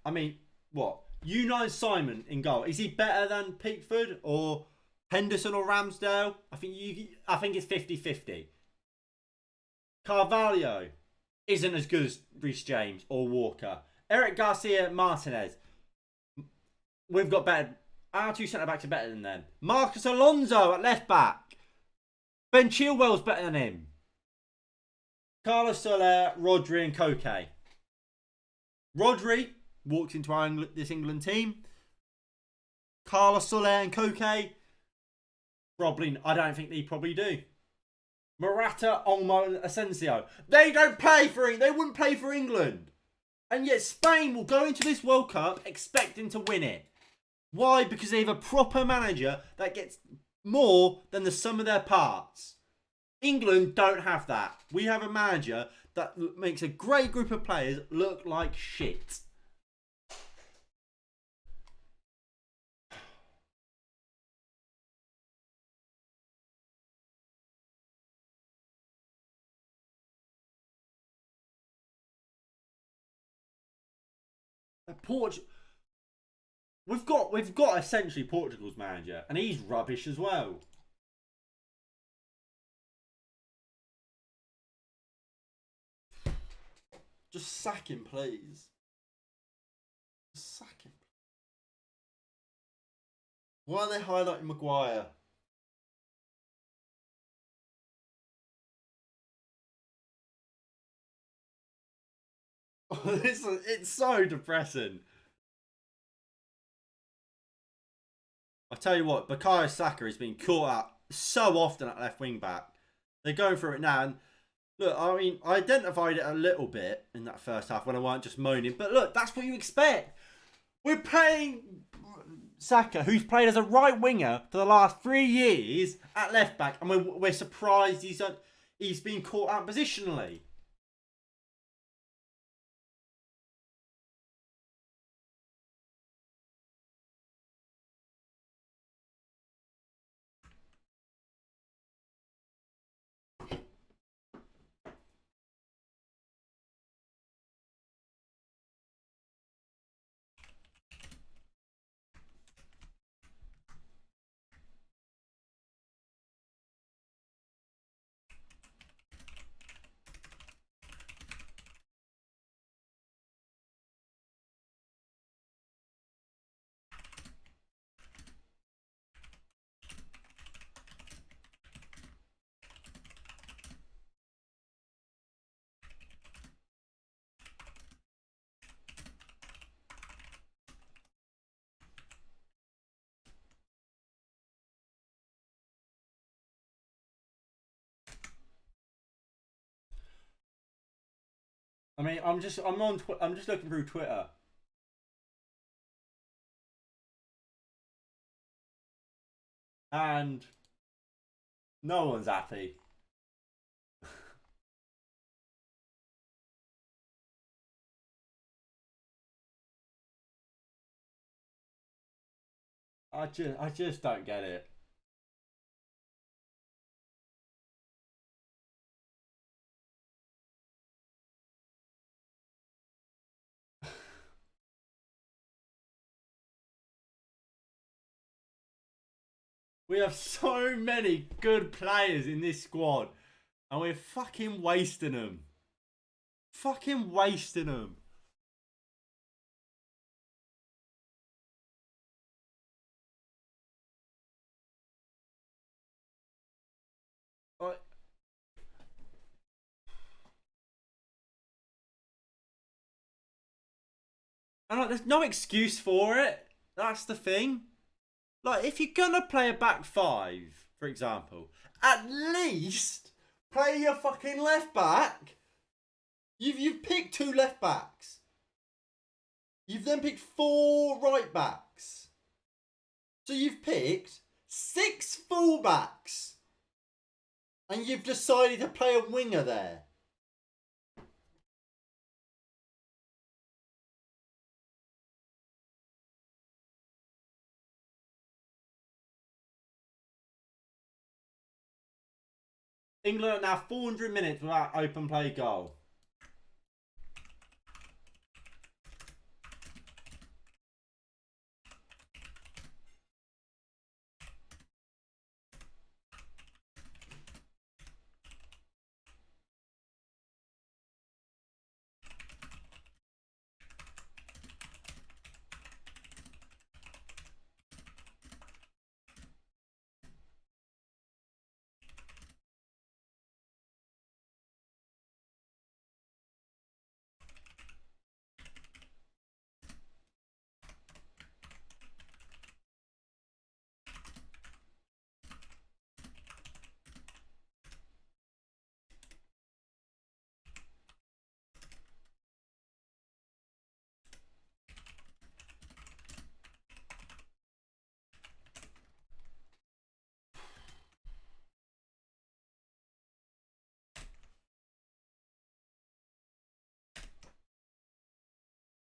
I mean, what? Unai Simon in goal. Is he better than Pickford or Henderson or Ramsdale? I think it's 50-50. Carvalho isn't as good as Reece James or Walker. Eric Garcia Martinez. We've got better. Our two centre backs are better than them. Marcus Alonso at left back. Ben Chilwell's better than him. Carlos Soler, Rodri, and Koke. Rodri walks into this England team. Carlos Soler and Koke, probably. I don't think they probably do. Morata, Olmo, and Asensio. They don't play for. They wouldn't play for England, and yet Spain will go into this World Cup expecting to win it. Why? Because they have a proper manager that gets more than the sum of their parts. England don't have that. We have a manager that makes a great group of players look like shit. We've got essentially Portugal's manager, and he's rubbish as well. Just sack him, please. Just sack him. Why are they highlighting Maguire? It's so depressing. I tell you what, Bukayo Saka has been caught out so often at left wing back. They're going through it now, and look, I mean, I identified it a little bit in that first half when I weren't just moaning. But look, that's what you expect. We're playing Saka, who's played as a right winger for the last 3 years at left back, and we're surprised he's been caught out positionally. I mean, I'm just looking through Twitter. And no one's happy. I just don't get it. We have so many good players in this squad, and we're fucking wasting them. Fucking wasting them. And like, there's no excuse for it. That's the thing. Like, if you're gonna play a back five, for example, at least play your fucking left back. You've picked 2 left backs. You've then picked 4 right backs. So you've picked 6 full backs. And you've decided to play a winger there. England are now 400 minutes without open play goal.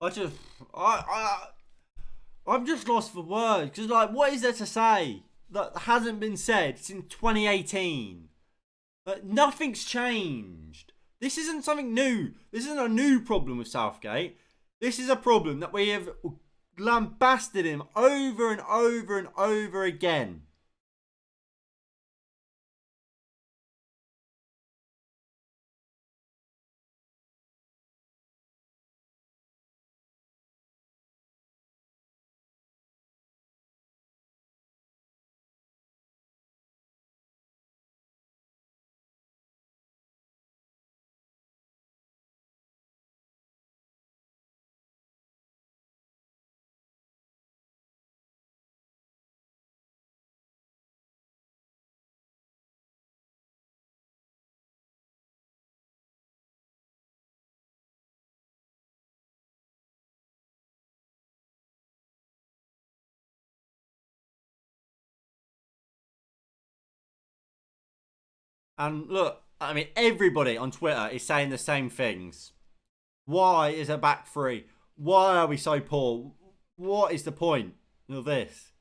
I just, I'm just lost for words because, like, what is there to say that hasn't been said since 2018? Nothing's changed. This isn't something new. This isn't a new problem with Southgate. This is a problem that we have lambasted him over and over and over again. And look, I mean, everybody on Twitter is saying the same things. Why is a back three? Why are we so poor? What is the point of this?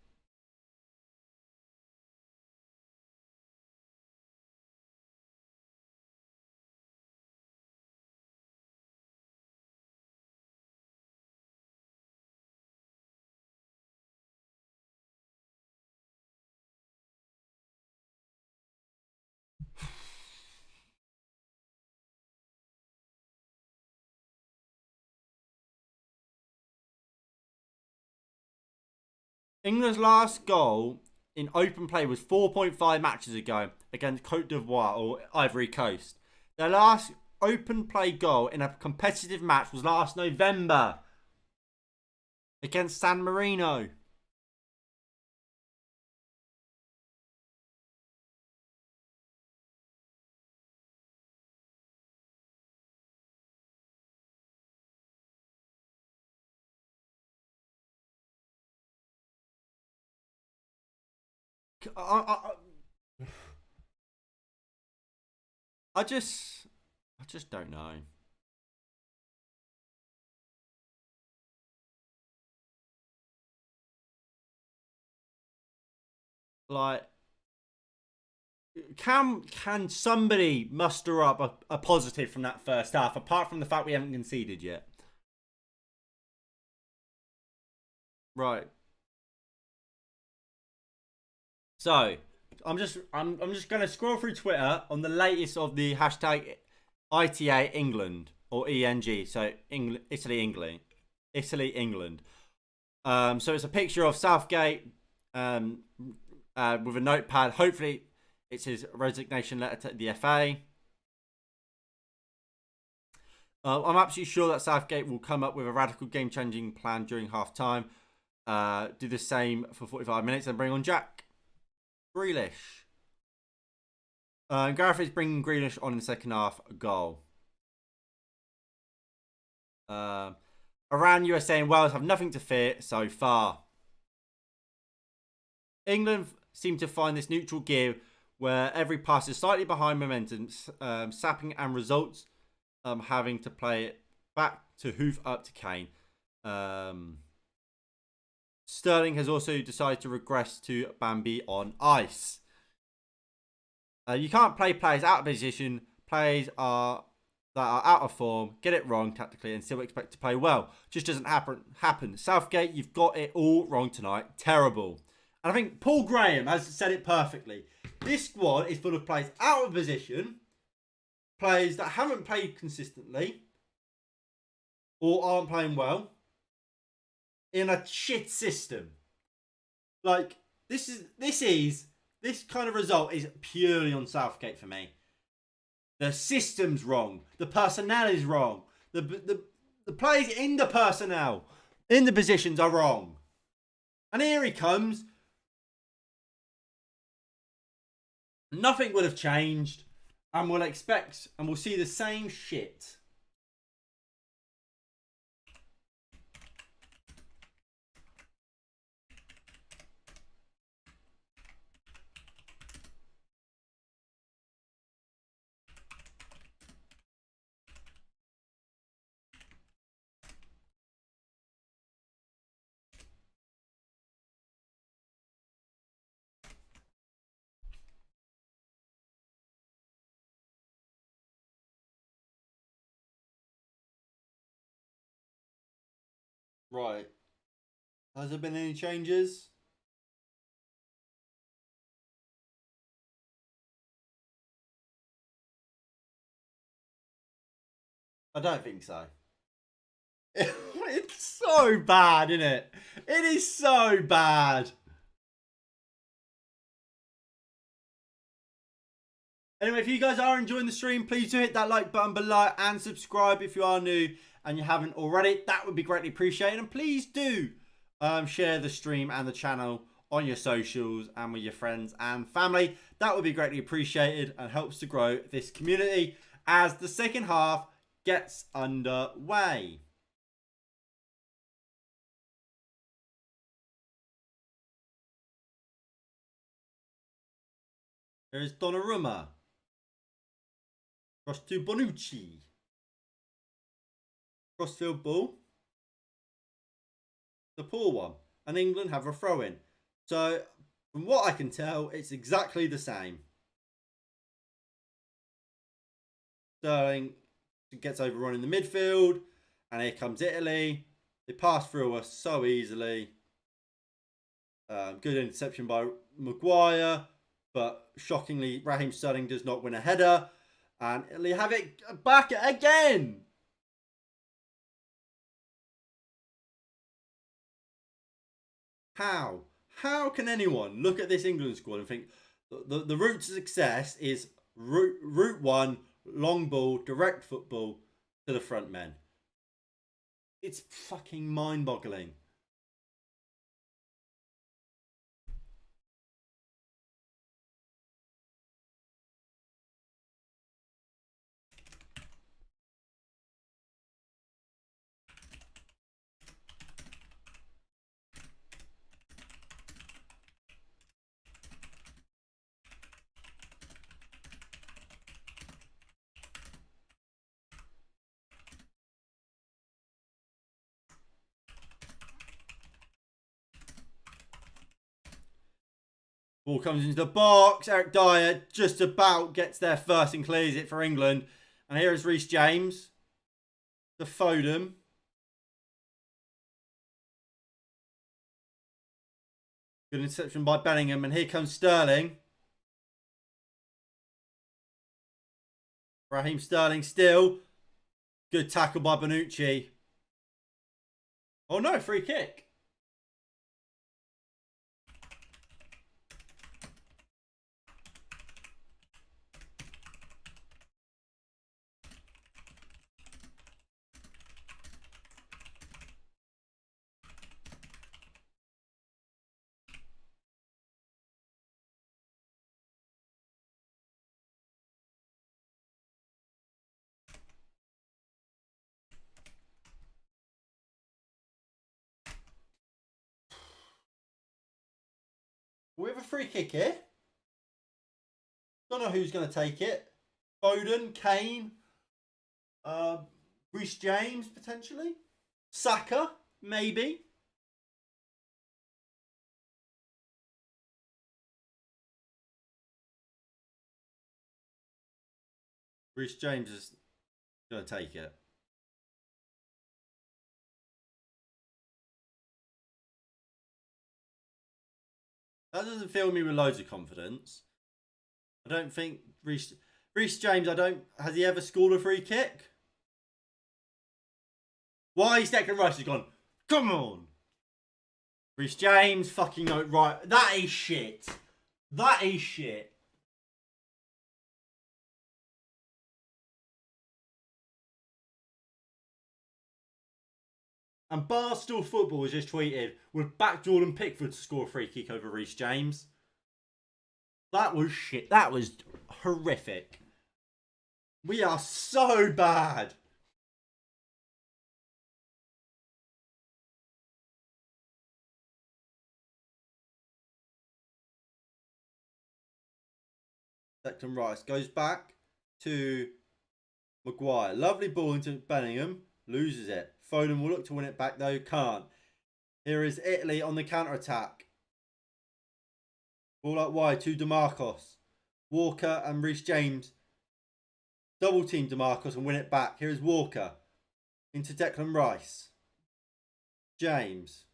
England's last goal in open play was 4.5 matches ago against Cote d'Ivoire or Ivory Coast. Their last open play goal in a competitive match was last November against San Marino. I, I just don't know. Like, can somebody muster up a positive from that first half, apart from the fact we haven't conceded yet? Right. So I'm just gonna scroll through Twitter on the latest of the hashtag ITA England or ENG. So England, Italy, England, Italy, England. So it's a picture of Southgate with a notepad. Hopefully, it's his resignation letter to the FA. I'm absolutely sure that Southgate will come up with a radical game-changing plan during half-time. Do the same for 45 minutes and bring on Jack Grealish. Gareth is bringing Grealish on in the second half. Goal. Iran, USA, and Wales have nothing to fear so far. England seem to find this neutral gear where every pass is slightly behind momentum, sapping and results having to play it back to hoof up to Kane. Sterling has also decided to regress to Bambi on ice. You can't play players out of position. Players that are out of form, get it wrong tactically, and still expect to play well. Just doesn't happen. Southgate, you've got it all wrong tonight. Terrible. And I think Paul Graham has said it perfectly. This squad is full of players out of position, players that haven't played consistently, or aren't playing well, in a shit system. Like, this kind of result is purely on Southgate for me. The system's wrong. The personnel is wrong. The players in the personnel, in the positions are wrong. And here he comes. Nothing would have changed. And we'll see the same shit. Right. Has there been any changes? I don't think so. It's so bad, isn't it? It is so bad. Anyway, if you guys are enjoying the stream, please do hit that like button below and subscribe if you are new and you haven't already. That would be greatly appreciated. And please do share the stream and the channel on your socials and with your friends and family. That would be greatly appreciated and helps to grow this community as the second half gets underway. There's Donnarumma. Cross to Bonucci. Crossfield ball. The poor one. And England have a throw in. So, from what I can tell, it's exactly the same. Sterling gets overrun in the midfield. And here comes Italy. They pass through us so easily. Good interception by Maguire. But shockingly, Raheem Sterling does not win a header. And Italy have it back again. How? How can anyone look at this England squad and think the route to success is route one, long ball, direct football to the front men? It's fucking mind-boggling. Ball comes into the box. Eric Dyer just about gets there first and clears it for England. And here is Reece James. The Foden. Good interception by Bellingham. And here comes Sterling. Raheem Sterling still. Good tackle by Bonucci. Oh no, free kick. We have a free kick here. Don't know who's going to take it. Foden, Kane, Reece James potentially, Saka maybe. Reece James is going to take it. That doesn't fill me with loads of confidence. I don't think Reece James, has he ever scored a free kick? Why is Declan Rice has gone, come on. Reece James, fucking no, right. That is shit. That is shit. And Barstool Football has just tweeted, would back Jordan Pickford to score a free kick over Reece James. That was shit. That was horrific. We are so bad. Declan Rice goes back to Maguire. Lovely ball into Bellingham. Loses it. Foden will look to win it back though. Can't. Here is Italy on the counter-attack. Ball out wide to DeMarcos. Walker and Reece James double team DeMarcos and win it back. Here is Walker. Into Declan Rice. James.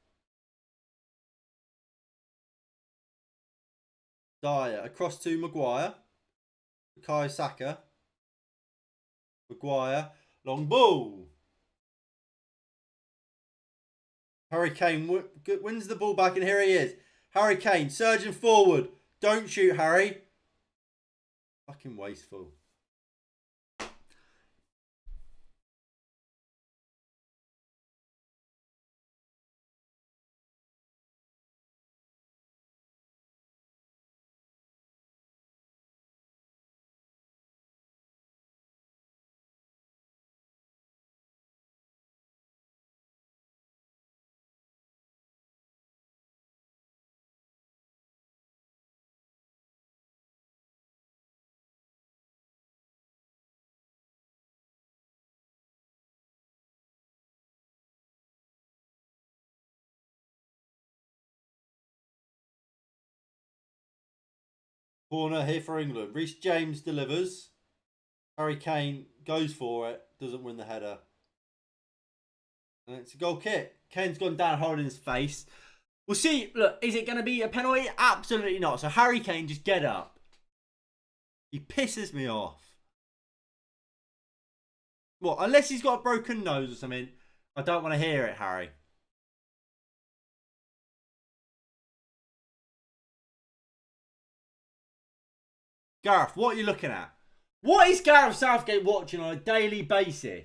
Dyer. Across to Maguire. Bukayo Saka. Maguire. Long ball. Harry Kane wins the ball back and here he is. Harry Kane surging forward. Don't shoot, Harry. Fucking wasteful. Corner here for England. Reece James delivers. Harry Kane goes for it. Doesn't win the header. And it's a goal kick. Kane's gone down holding his face. We'll see. Look, is it going to be a penalty? Absolutely not. So Harry Kane, just get up. He pisses me off. What? Unless he's got a broken nose or something. I don't want to hear it, Harry. Gareth, what are you looking at? What is Gareth Southgate watching on a daily basis?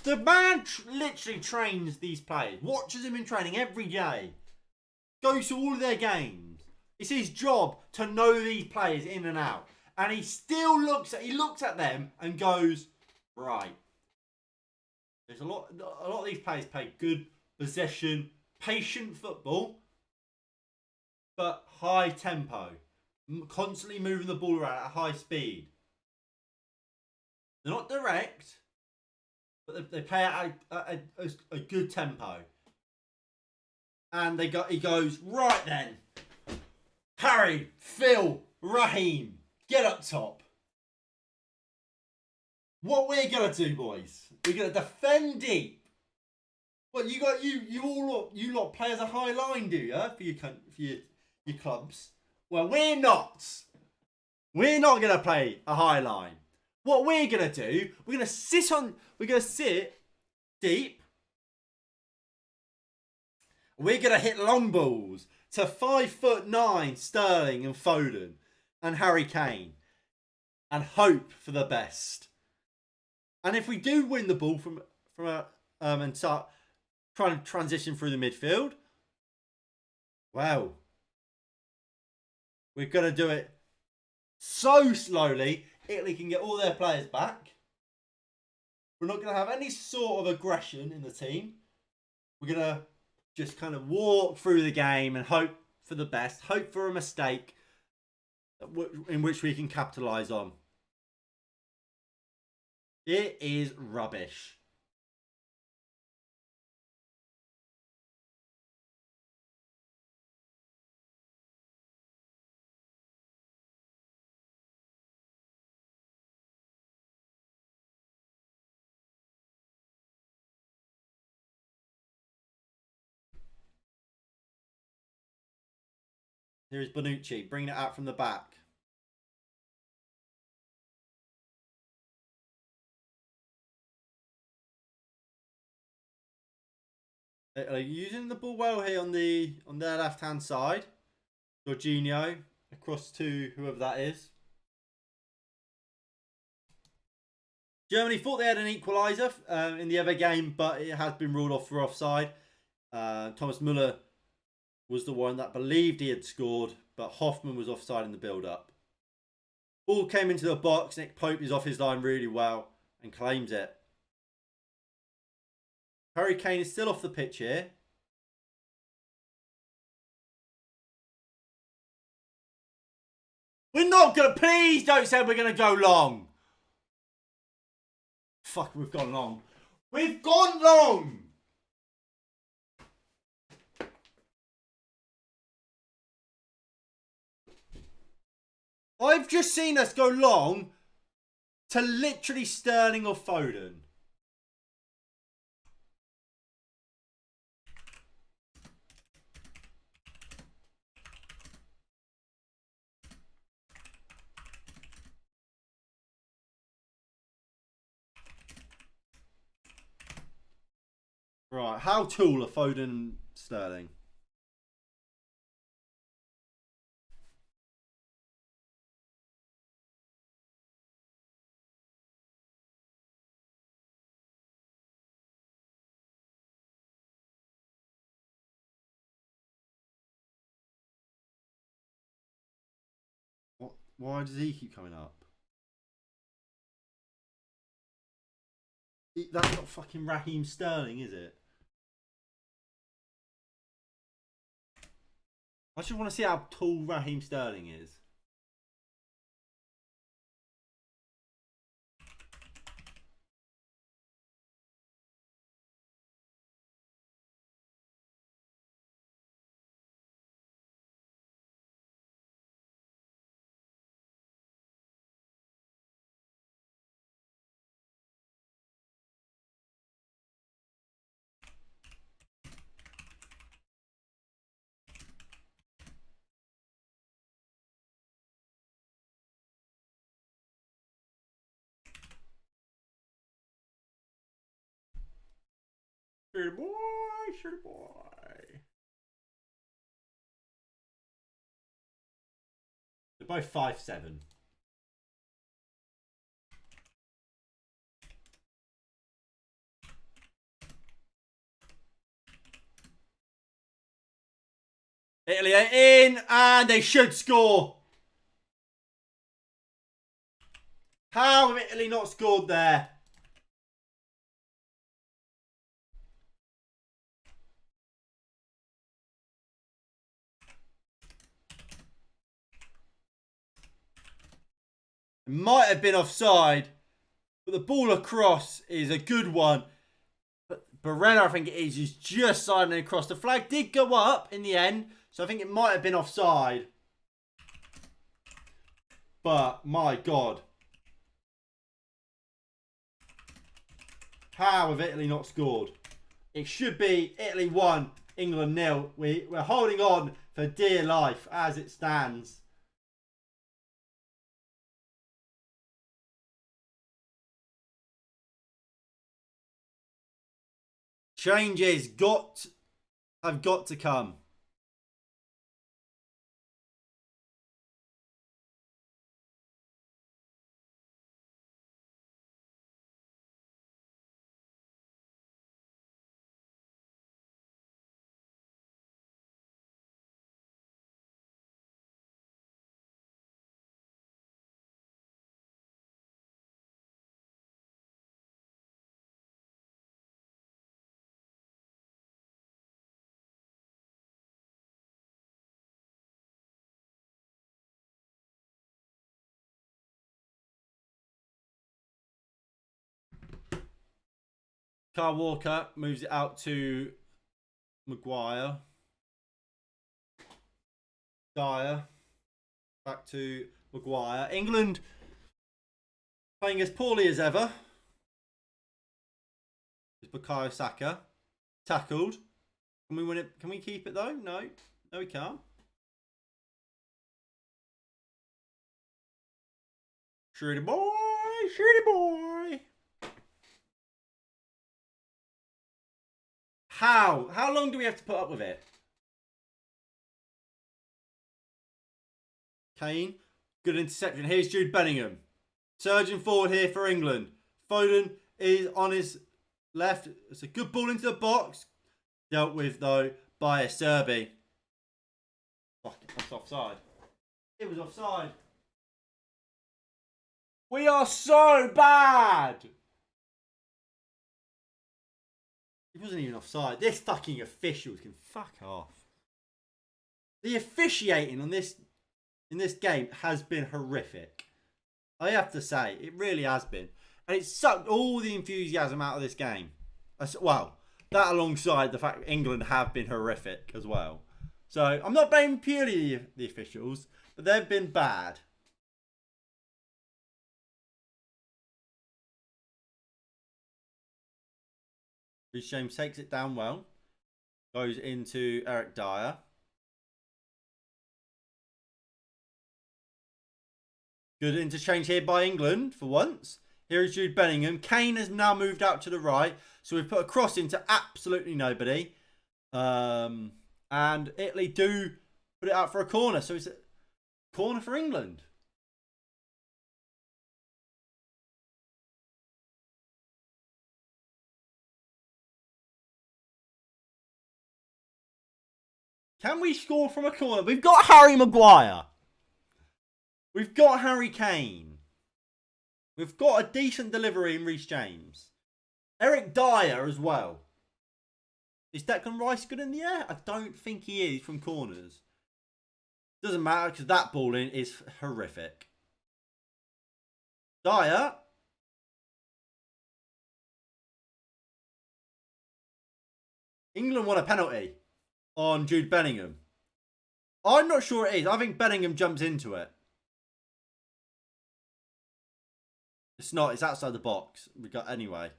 The man literally trains these players. Watches them in training every day. Goes to all of their games. It's his job to know these players in and out. And he still looks at them and goes, right. There's a lot of these players play good possession, patient football, but high tempo. Constantly moving the ball around at a high speed. They're not direct, but they play at a good tempo. And he goes, right then. Harry, Phil, Raheem, get up top. What we're gonna do, boys? We're gonna defend deep. What you lot play as a high line, do you? For your clubs. Well, we're not. We're not gonna play a high line. What we're gonna do, we're gonna sit deep. We're gonna hit long balls to 5'9" Sterling and Foden and Harry Kane, and hope for the best. And if we do win the ball and start trying to transition through the midfield, well, we're gonna do it so slowly, Italy can get all their players back. We're not going to have any sort of aggression in the team. We're going to just kind of walk through the game and hope for the best. Hope for a mistake in which we can capitalise on. It is rubbish. Here is Bonucci bringing it out from the back. They're using the ball well here on their left hand side. Jorginho across to whoever that is. Germany thought they had an equaliser in the other game, but it has been ruled off for offside. Thomas Müller was the one that believed he had scored, but Hoffman was offside in the build-up. Ball came into the box. Nick Pope is off his line really well and claims it. Harry Kane is still off the pitch here. We're not going to... Please don't say we're going to go long. Fuck, we've gone long. We've gone long! I've just seen us go long to literally Sterling or Foden. Right, how tall are Foden and Sterling? What? Why does he keep coming up? That's not fucking Raheem Sterling, is it? I just want to see how tall Raheem Sterling is. Shitty boy, shitty boy. They're both 5'7". Italy are in, and they should score. How have Italy not scored there? It might have been offside, but the ball across is a good one. But Barella, I think it is just sidling across. The flag did go up in the end, so I think it might have been offside. But, my God. How have Italy not scored? It should be Italy 1, England 0. We're holding on for dear life as it stands. Changes have got to come. Kyle Walker moves it out to Maguire. Dyer. Back to Maguire. England playing as poorly as ever. It's Bukayo Saka. Tackled. Can we win it? Can we keep it though? No. No, we can't. Shitty boy, shitty boy. How? How long do we have to put up with it? Kane, good interception. Here's Jude Bellingham. Surging forward here for England. Foden is on his left. It's a good ball into the box. Dealt with, though, by a Serbi. Fuck, that's offside. It was offside. We are so bad. It wasn't even offside. This fucking officials can fuck off. The officiating on this in this game has been horrific. I have to say, it really has been. And it sucked all the enthusiasm out of this game. Well, that alongside the fact that England have been horrific as well. So, I'm not blaming purely the officials, but they've been bad. Reece James takes it down well. Goes into Eric Dyer. Good interchange here by England for once. Here is Jude Bellingham. Kane has now moved out to the right. So we've put a cross into absolutely nobody. And Italy do put it out for a corner. So it's a corner for England. Can we score from a corner? We've got Harry Maguire. We've got Harry Kane. We've got a decent delivery in Reece James. Eric Dyer as well. Is Declan Rice good in the air? I don't think he is from corners. Doesn't matter because that ball in is horrific. Dyer. England won a penalty on Jude Bellingham. I'm not sure it is. I think Bellingham jumps into it. It's not. It's outside the box. We got anyway.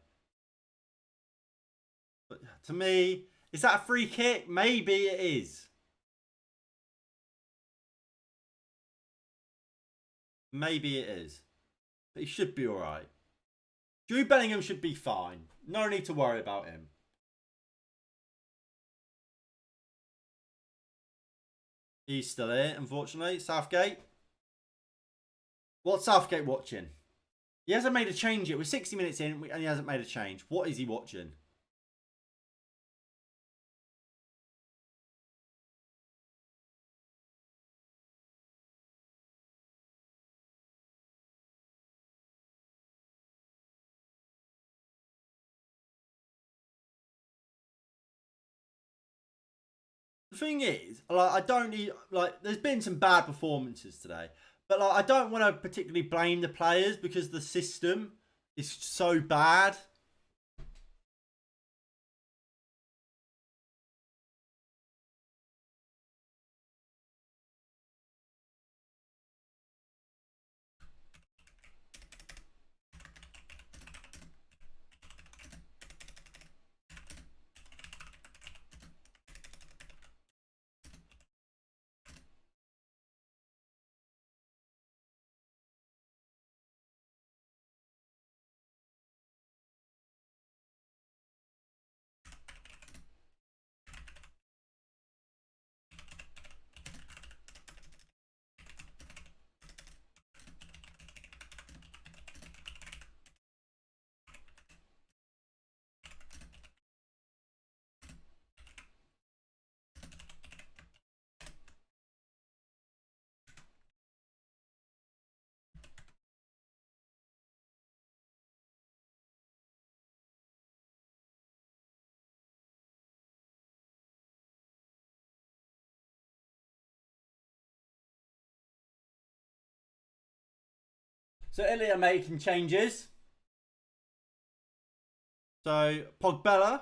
But to me, is that a free kick? Maybe it is. Maybe it is. But he should be alright. Jude Bellingham should be fine. No need to worry about him. He's still here, unfortunately. Southgate. What's Southgate watching? He hasn't made a change yet. We're 60 minutes in and he hasn't made a change. What is he watching? The thing is, like, I don't need, like, there's been some bad performances today. But, like, I don't want to particularly blame the players because the system is so bad. So Italy are making changes. So Pogba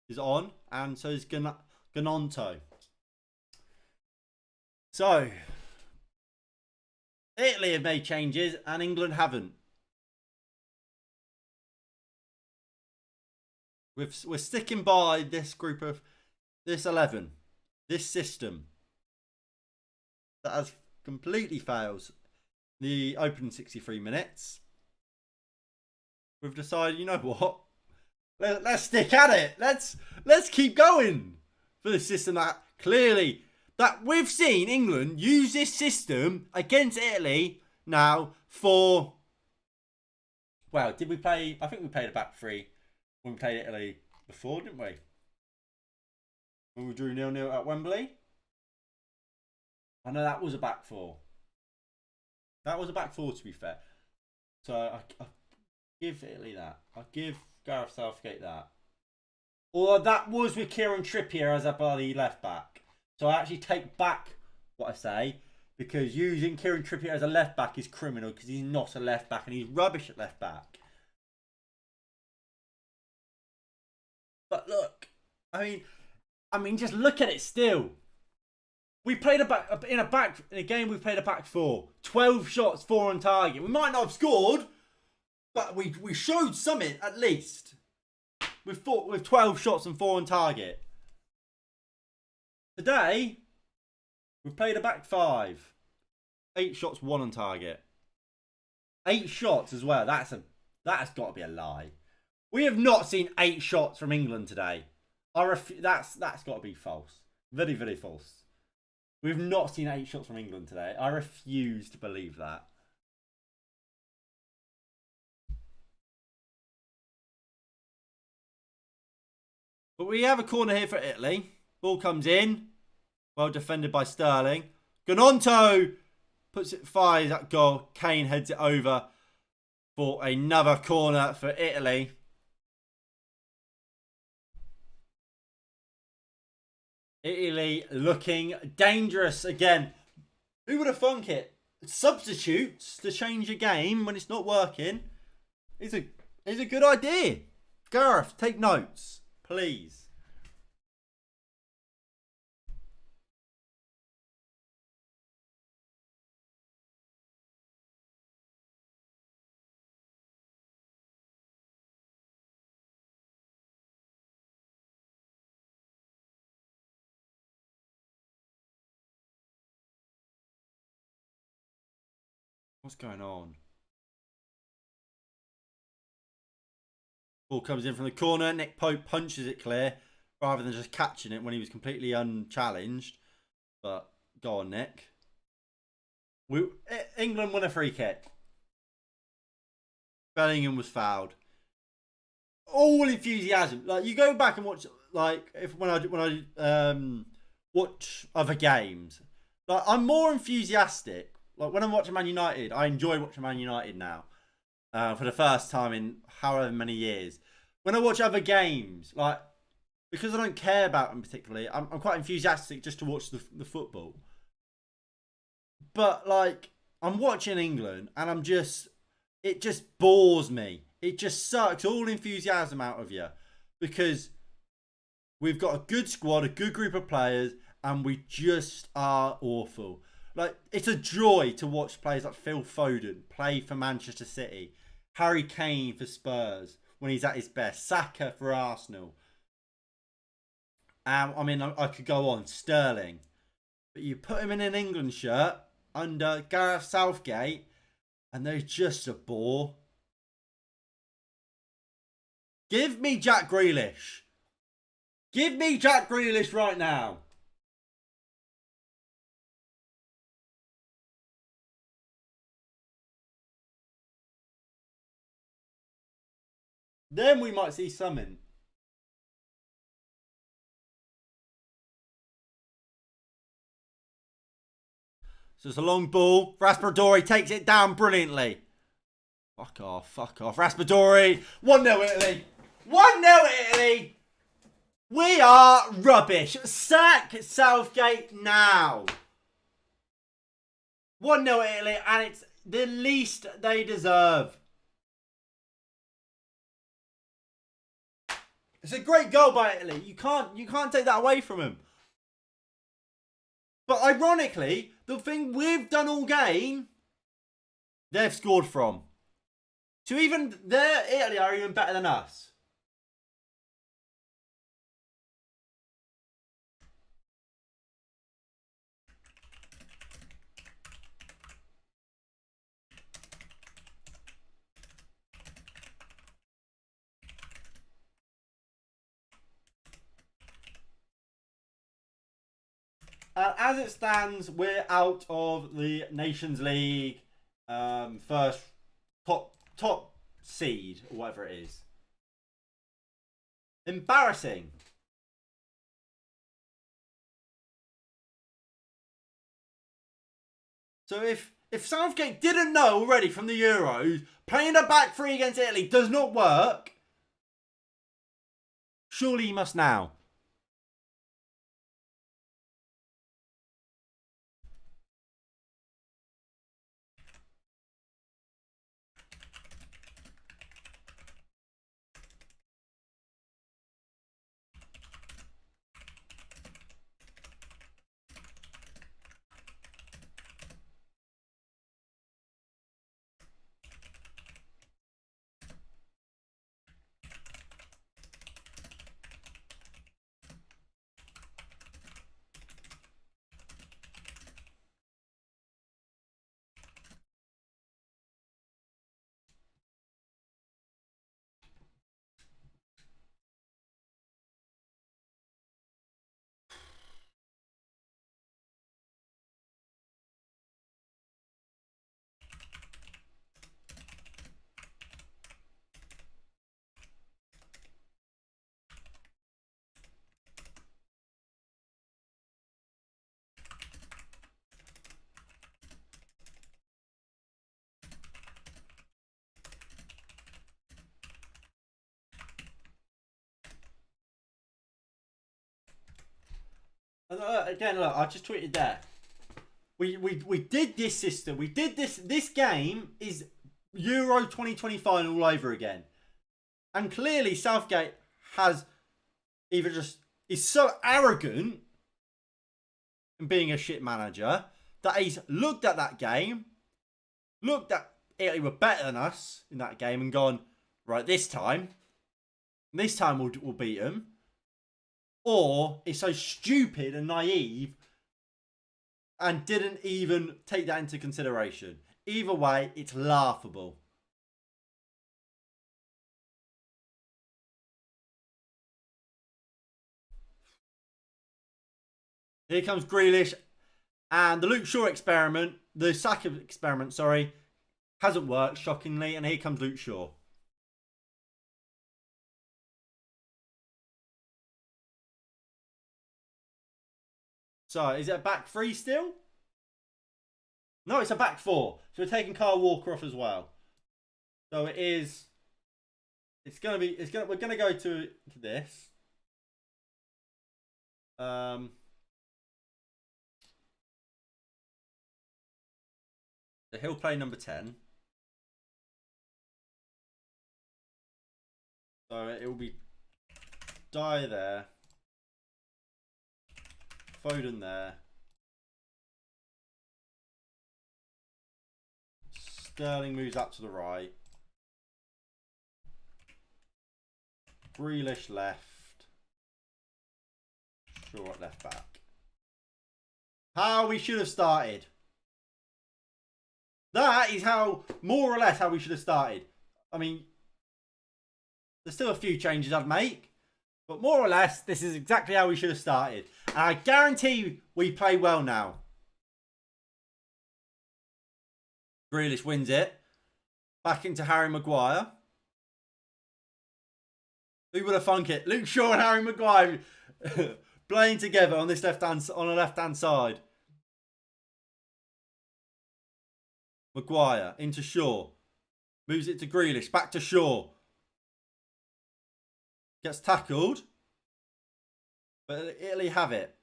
is on, and so is Ganonto. So Italy have made changes, and England haven't. We're sticking by this group of this 11, this system. that has completely failed the opening 63 minutes. We've decided, you know what? Let's stick at it. Let's keep going for the system that clearly that we've seen England use this system against Italy now for. Well, did we play? I think we played a back three when we played Italy before, didn't we? When we drew 0-0 at Wembley. I know that was a back four. That was a back four, to be fair. So I give Italy that. I give Gareth Southgate that. Or that was with Kieran Trippier as a bloody left back. So I actually take back what I say, because using Kieran Trippier as a left back is criminal, because he's not a left back and he's rubbish at left back. But look, I mean, just look at it still. We played in a game. We played a back four. 12 shots, 4 on target. We might not have scored, but we showed something at least. With 12 shots and 4 on target. Today, we've played a back five. 8 shots, 1 on target. 8 shots as well. That has got to be a lie. We have not seen 8 shots from England today. That's got to be false. Very, very false. We've not seen 8 shots from England today. I refuse to believe that. But we have a corner here for Italy. Ball comes in. Well defended by Sterling. Gnonto puts it, fires that goal. Kane heads it over for another corner for Italy. Italy looking dangerous again. Who would have thunk it? Substitutes to change a game when it's not working is a good idea. Gareth, take notes, please. What's going on? Ball comes in from the corner. Nick Pope punches it clear rather than just catching it when he was completely unchallenged. But go on, Nick. England won a free kick. Bellingham was fouled. All enthusiasm. Like, you go back and watch, like, when I watch other games, like, I'm more enthusiastic. Like, when I'm watching Man United, I enjoy watching Man United now. For the first time in however many years. When I watch other games, like, because I don't care about them particularly, I'm quite enthusiastic just to watch the football. But, like, I'm watching England and it just bores me. It just sucks all enthusiasm out of you. Because we've got a good squad, a good group of players, and we just are awful. Like, it's a joy to watch players like Phil Foden play for Manchester City. Harry Kane for Spurs when he's at his best. Saka for Arsenal. I mean, I could go on. Sterling. But you put him in an England shirt under Gareth Southgate and they're just a bore. Give me Jack Grealish. Give me Jack Grealish right now. Then we might see something. So it's a long ball. Raspadori takes it down brilliantly. Fuck off, fuck off. Raspadori. 1-0 Italy. 1-0 Italy. We are rubbish. Sack Southgate now. 1-0 Italy, and it's the least they deserve. It's a great goal by Italy. You can't take that away from him. But ironically, the thing we've done all game, they've scored from. So even Italy are even better than us. As it stands, we're out of the Nations League first top seed or whatever it is. Embarrassing. So if Southgate didn't know already from the Euros, playing a back three against Italy does not work, surely he must now. Again, look, I just tweeted there. We did this system. We did this. This game is Euro 2020 final all over again. And clearly Southgate has either just is so arrogant in being a shit manager that he's looked at that game, looked at Italy were better than us in that game and gone, right, this time we'll beat them. Or is so stupid and naive and didn't even take that into consideration. Either way, it's laughable. Here comes Grealish. And the Luke Shaw experiment, the Saka experiment, sorry, hasn't worked, shockingly. And here comes Luke Shaw. So, is it a back three still? No, it's a back four. So we're taking Kyle Walker off as well. So it is. We're gonna go to this. So he'll play number 10. So it will be Dyer there. Foden there. Sterling moves up to the right. Grealish left. Shaw at left back. How we should have started. That is how, more or less, how we should have started. I mean, there's still a few changes I'd make. But more or less, this is exactly how we should have started. And I guarantee we play well now. Grealish wins it. Back into Harry Maguire. Who would have thunk it? Luke Shaw and Harry Maguire playing together on this on the left-hand side. Maguire into Shaw. Moves it to Grealish. Back to Shaw. Gets tackled. But Italy have it.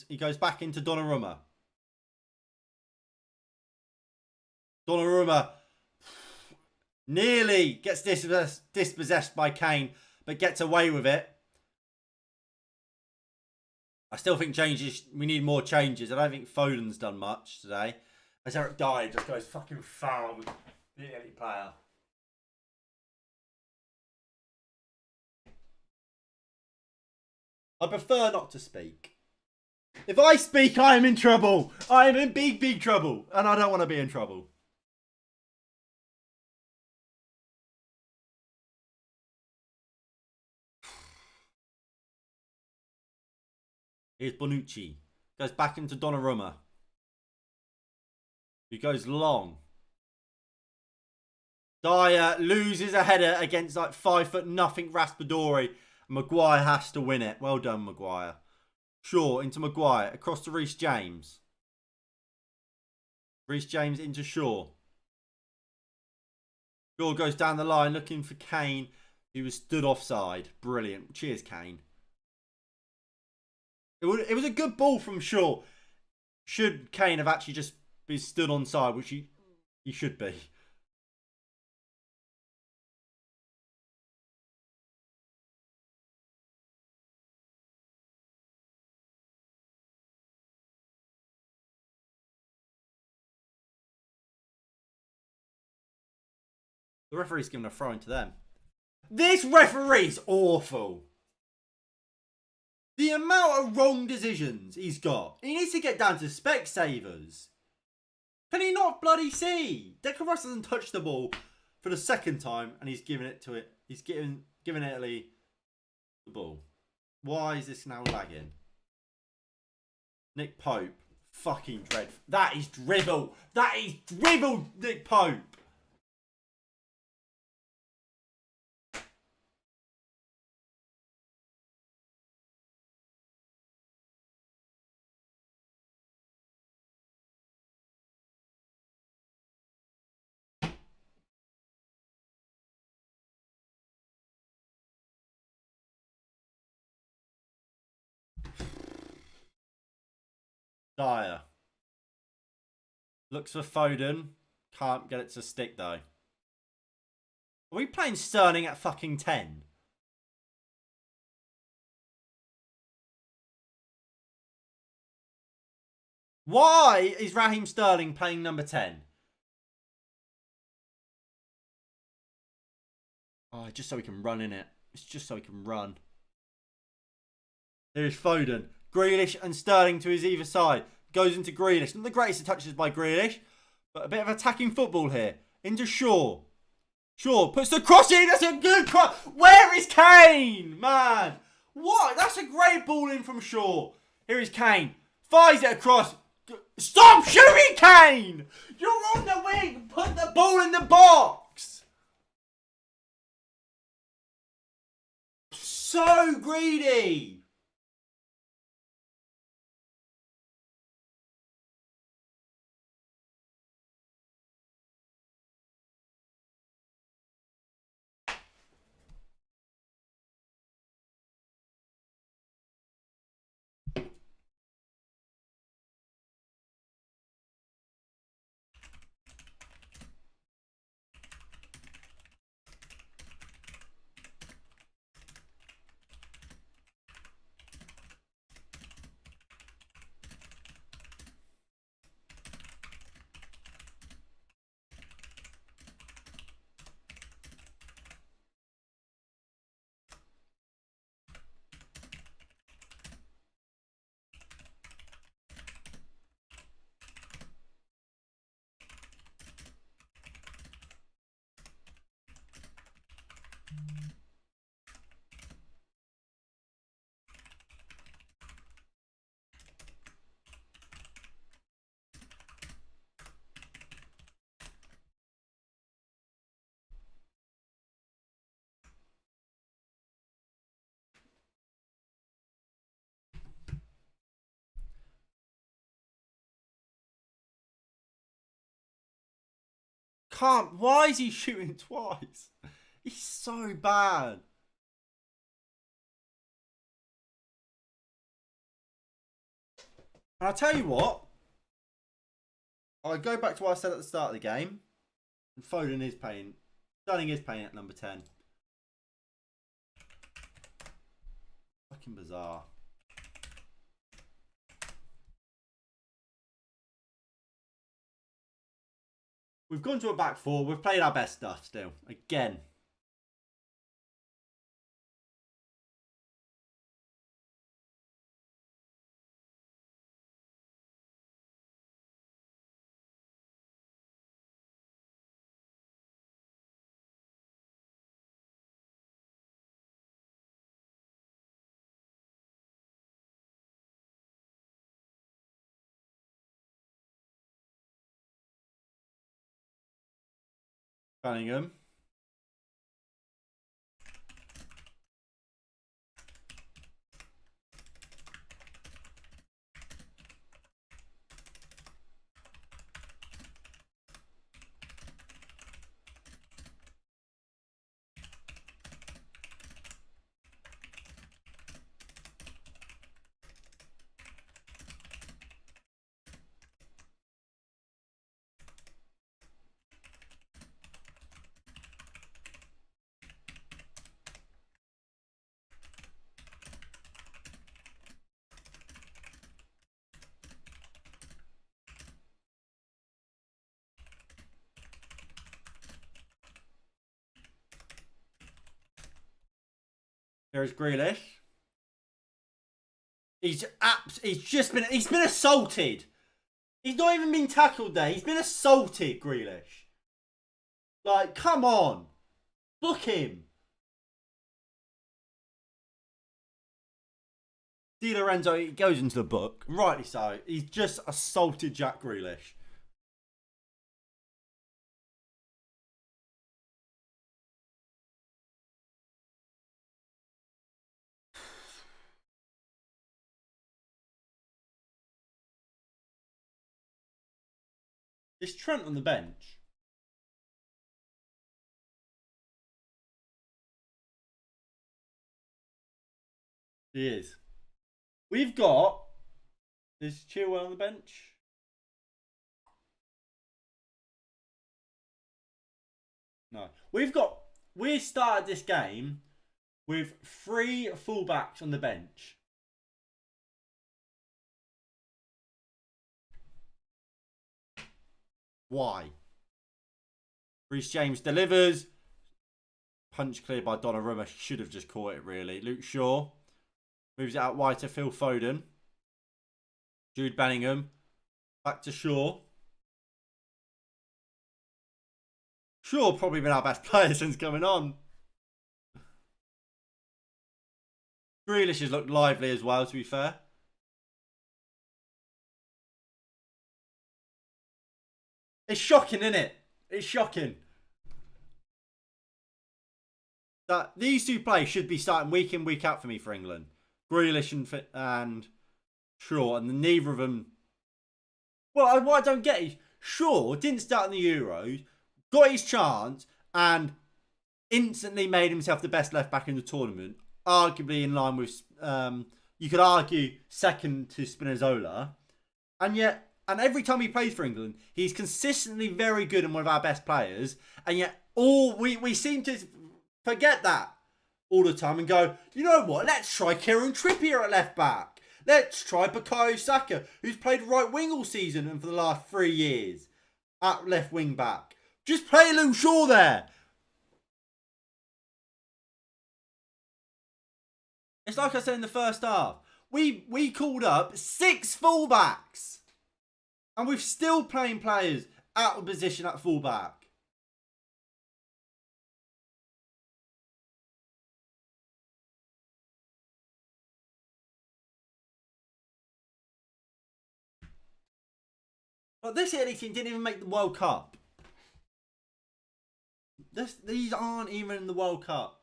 He goes back into Donnarumma. Donnarumma nearly gets dispossessed by Kane, but gets away with it. I still think we need more changes. I don't think Foden's done much today. As Eric Dyer just goes fucking foul with the Italy player. I prefer not to speak. If I speak, I am in trouble. I am in big, big trouble. And I don't want to be in trouble. Here's Bonucci. Goes back into Donnarumma. He goes long. Dyer loses a header against like 5'0" Raspadori. Maguire has to win it. Well done, Maguire. Shaw into Maguire. Across to Reece James. Reece James into Shaw. Shaw goes down the line looking for Kane, who was stood offside. Brilliant. Cheers, Kane. It was a good ball from Shaw. Should Kane have actually just been stood onside, which he should be. The referee's giving a throw into them. This referee's awful. The amount of wrong decisions he's got. He needs to get down to Specsavers. Can he not bloody see? Declan Rice hasn't touched the ball for the second time and he's giving it to it. He's giving Italy the ball. Why is this now lagging? Nick Pope. Fucking dreadful. That is drivel. That is drivel, Nick Pope. Dyer. Looks for Foden. Can't get it to stick though. Are we playing Sterling at fucking 10? Why is Raheem Sterling playing number 10? Oh, just so he can run in it. It's just so he can run. Here's Foden. Grealish and Sterling to his either side. Goes into Grealish. Not the greatest of touches by Grealish, but a bit of attacking football here. Into Shaw. Shaw puts the cross in. That's a good cross. Where is Kane? Man. What? That's a great ball in from Shaw. Here is Kane. Fires it across. Stop shooting, Kane! You're on the wing. Put the ball in the box. So greedy. Can't. Why is he shooting twice? He's so bad. And I'll tell you what. I'll go back to what I said at the start of the game. And Foden is paying. Sterling is paying at number 10. Fucking bizarre. We've gone to a back four. We've played our best stuff still. Again. Bellingham. There's Grealish. He's been assaulted. He's not even been tackled there. He's been assaulted, Grealish. Like, come on. Book him. Di Lorenzo, he goes into the book. Rightly so. He's just assaulted Jack Grealish. Is Trent on the bench? He is. We've got... Is Chilwell on the bench? No. We started this game with 3 fullbacks on the bench. Why? Reece James delivers. Punch clear by Donnarumma. Should have just caught it, really. Luke Shaw moves it out wide to Phil Foden. Jude Bellingham. Back to Shaw. Shaw probably been our best player since coming on. Grealish has looked lively as well, to be fair. It's shocking, isn't it? It's shocking. That these 2 players should be starting week in, week out for me for England. Grealish and Shaw, and neither of them. Well, what I don't get is Shaw didn't start in the Euros, got his chance, and instantly made himself the best left back in the tournament. Arguably in line with, you could argue, second to Spinazzola. And every time he plays for England, he's consistently very good and one of our best players. And yet, we seem to forget that all the time and go, you know what? Let's try Kieran Trippier at left back. Let's try Bukayo Saka, who's played right wing all season and for the last 3 years at left wing back. Just play Luke Shaw there. It's like I said in the first half. We called up 6 fullbacks. And we're still playing players out of position at fullback. But this Italy team didn't even make the World Cup. These aren't even in the World Cup.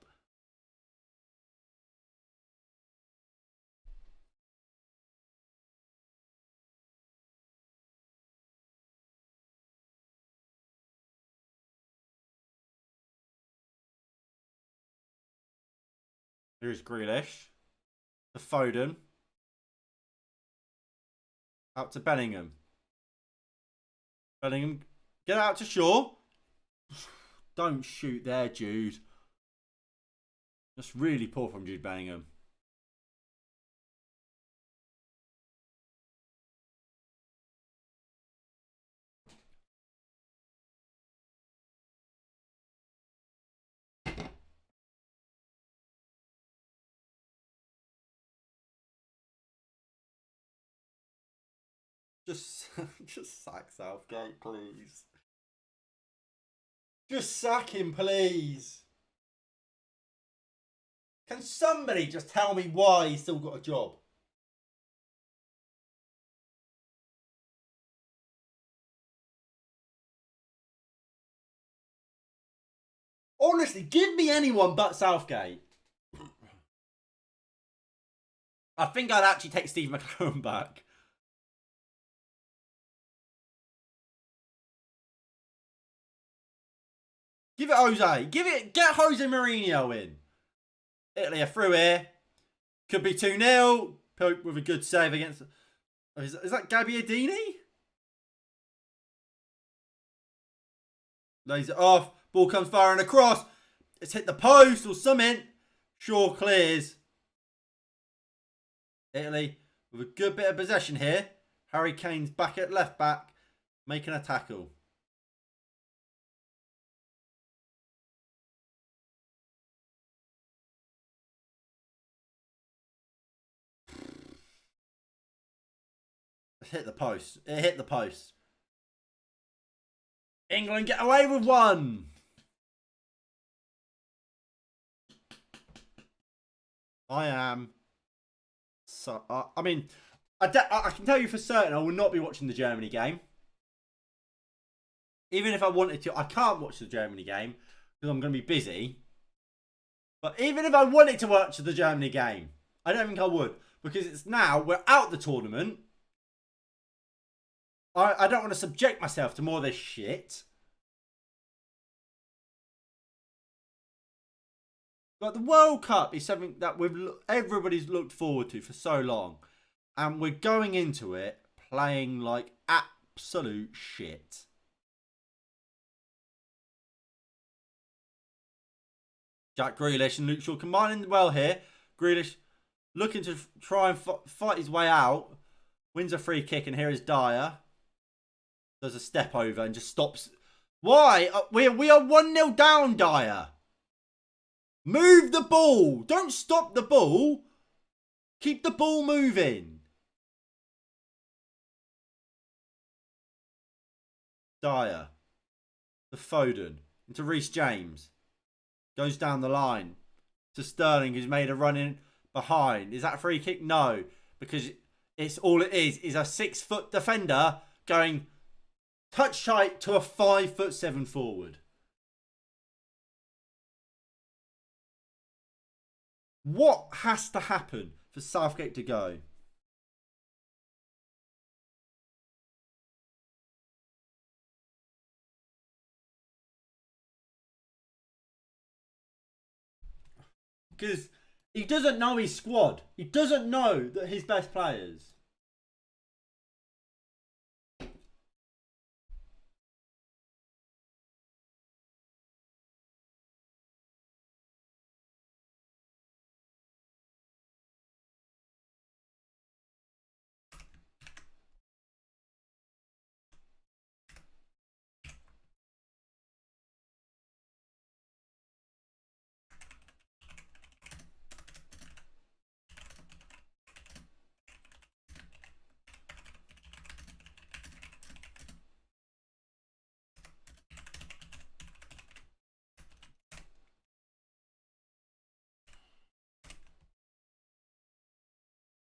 Here's Grealish. To Foden. Out to Bellingham. Bellingham. Get out to Shaw. Don't shoot there, Jude. That's really poor from Jude Bellingham. Just sack Southgate, please. Just sack him, please. Can somebody just tell me why he's still got a job? Honestly, give me anyone but Southgate. I think I'd actually take Steve McLaren back. Give it Jose. Get Jose Mourinho in. Italy are through here. Could be 2-0. Pope with a good save against... Is that Gabbiadini? Lays it off. Ball comes firing across. It's hit the post or something. Shaw clears. Italy with a good bit of possession here. Harry Kane's back at left back. Making a tackle. It hit the post. It hit the post. England get away with one. I am. So I mean, I can tell you for certain I will not be watching the Germany game. Even if I wanted to, I can't watch the Germany game because I'm going to be busy. But even if I wanted to watch the Germany game, I don't think I would because it's now we're out the tournament. I don't want to subject myself to more of this shit. Like the World Cup is something that everybody's looked forward to for so long. And we're going into it playing like absolute shit. Jack Grealish and Luke Shaw combining well here. Grealish looking to try and fight his way out. Wins a free kick and here is Dyer. Does a step over and just stops. Why? We are 1-0 down, Dyer. Move the ball. Don't stop the ball. Keep the ball moving. Dyer. The Foden. Into Reece James. Goes down the line. To Sterling, who's made a run in behind. Is that a free kick? No. Because it's all it is a 6-foot defender going touch tight to a 5'7" forward. What has to happen for Southgate to go? Because he doesn't know his squad. He doesn't know that his best players.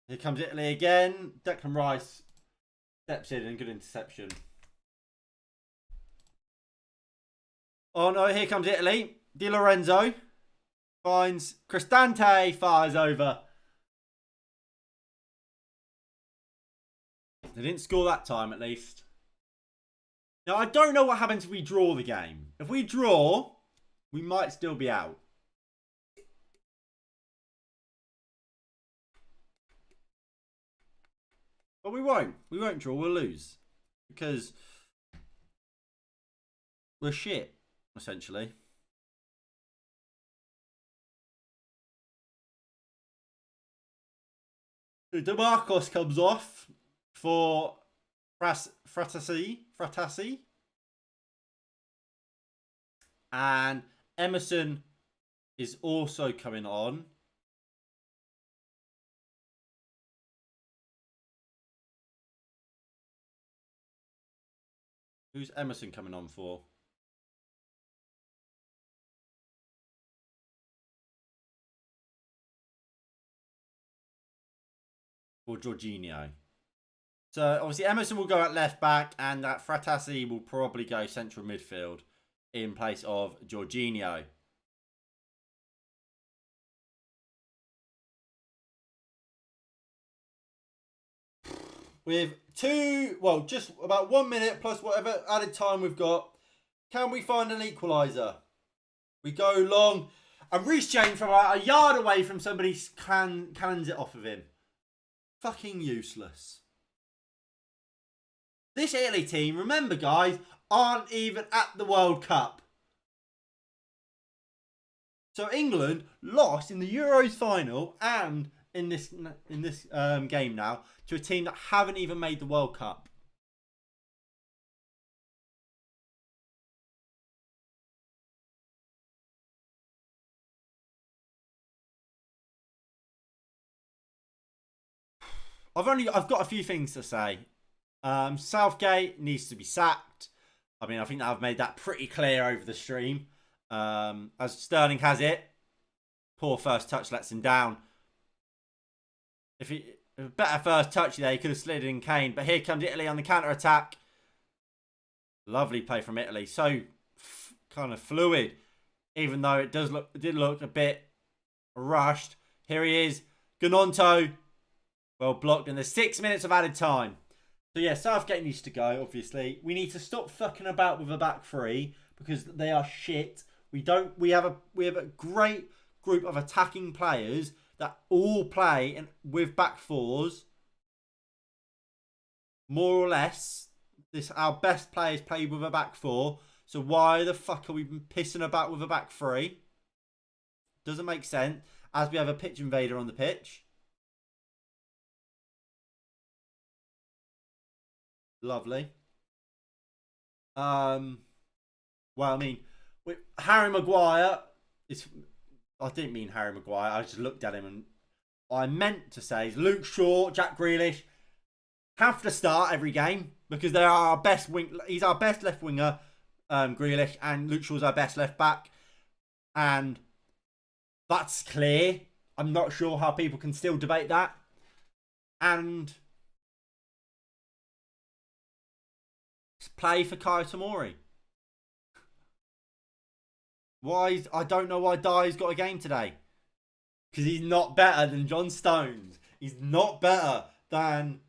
Here comes Italy again. Declan Rice steps in and good interception. Oh no, here comes Italy. Di Lorenzo finds Cristante, fires over. They didn't score that time at least. Now I don't know what happens if we draw the game. If we draw, we might still be out. But we won't. We won't draw. We'll lose. Because we're shit, essentially. DeMarcos comes off for Fratassi. And Emerson is also coming on. Who's Emerson coming on for? For Jorginho. So obviously Emerson will go at left back and that Fratassi will probably go central midfield. in place of Jorginho. With just about 1 minute plus whatever added time we've got, can we find an equaliser? We go long, and Reece James from about a yard away from somebody cannons it off of him. Fucking useless. This Italy team, remember guys, aren't even at the World Cup. So England lost in the Euros final and in this game now to a team that haven't even made the World Cup. I've got a few things to say. Southgate needs to be sacked. I mean, I think I've made that pretty clear over the stream. As Sterling has it, poor first touch lets him down. If a better first touch there, he could have slid in Kane. But here comes Italy on the counter-attack. Lovely play from Italy. So kind of fluid, even though it did look a bit rushed. Here he is, Gnonto. Well blocked, and there's 6 minutes of added time. So yeah, Southgate needs to go, obviously. We need to stop fucking about with a back three because they are shit. We have a great group of attacking players that all play with back fours. More or less. Our best players play with a back four. So why the fuck are we pissing about with a back three? Doesn't make sense. As we have a pitch invader on the pitch. Lovely. Well, I mean, with Harry Maguire, I didn't mean Harry Maguire. I just looked at him and I meant to say Luke Shaw, Jack Grealish have to start every game because they are our best wing. He's our best left winger, Grealish, and Luke Shaw's our best left back, and that's clear. I'm not sure how people can still debate that. And play for Kaya Tomori. I don't know why Dyer's got a game today. Because he's not better than John Stones. He's not better than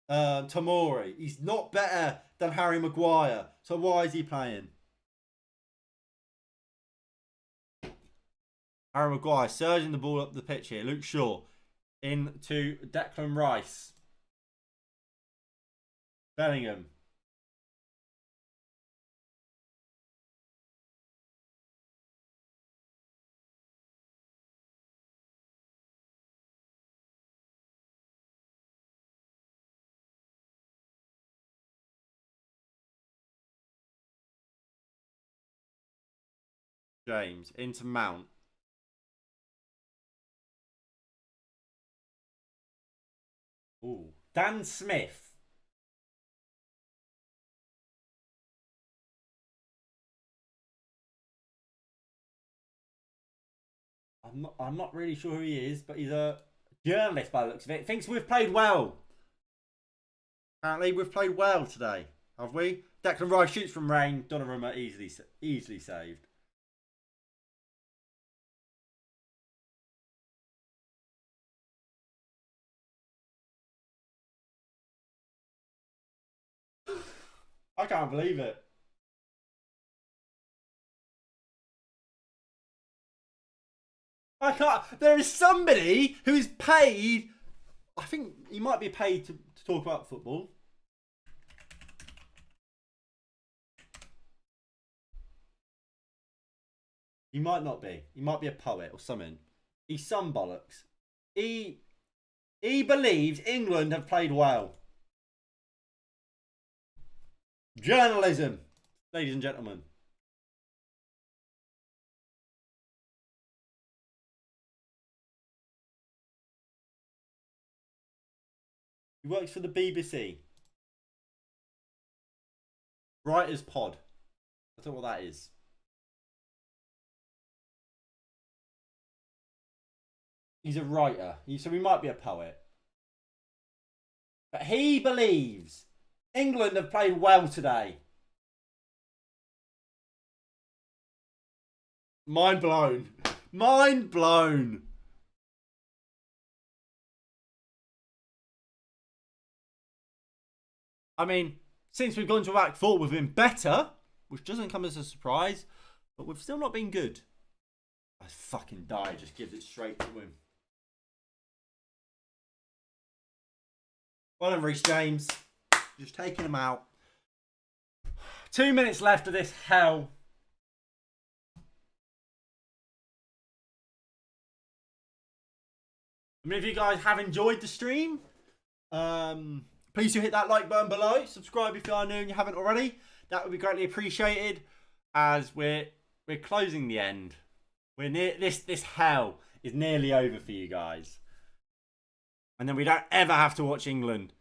Tomori. He's not better than Harry Maguire. So why is he playing? Harry Maguire surging the ball up the pitch here. Luke Shaw into Declan Rice. Bellingham. James into Mount. Ooh. Dan Smith. I'm not really sure who he is, but he's a journalist by the looks of it. Thinks we've played well. Apparently we've played well today, have we? Declan Rice shoots from range. Donnarumma easily saved. I can't believe it. I can't. There is somebody who is paid. I think he might be paid to talk about football. He might not be. He might be a poet or something. He's some bollocks. He believes England have played well. Journalism, ladies and gentlemen. He works for the BBC. Writers Pod. I don't know what that is. He's a writer. So he might be a poet. But he believes England have played well today. Mind blown. Mind blown. I mean, since we've gone to back four, we've been better, which doesn't come as a surprise, but we've still not been good. I fucking die, just gives it straight to him. Well done, Reece James. Just taking him out. 2 minutes left of this hell. I mean, if you guys have enjoyed the stream, please do hit that like button below. Subscribe if you are new and you haven't already. That would be greatly appreciated. As we're closing the end. We're near this hell is nearly over for you guys. And then we don't ever have to watch England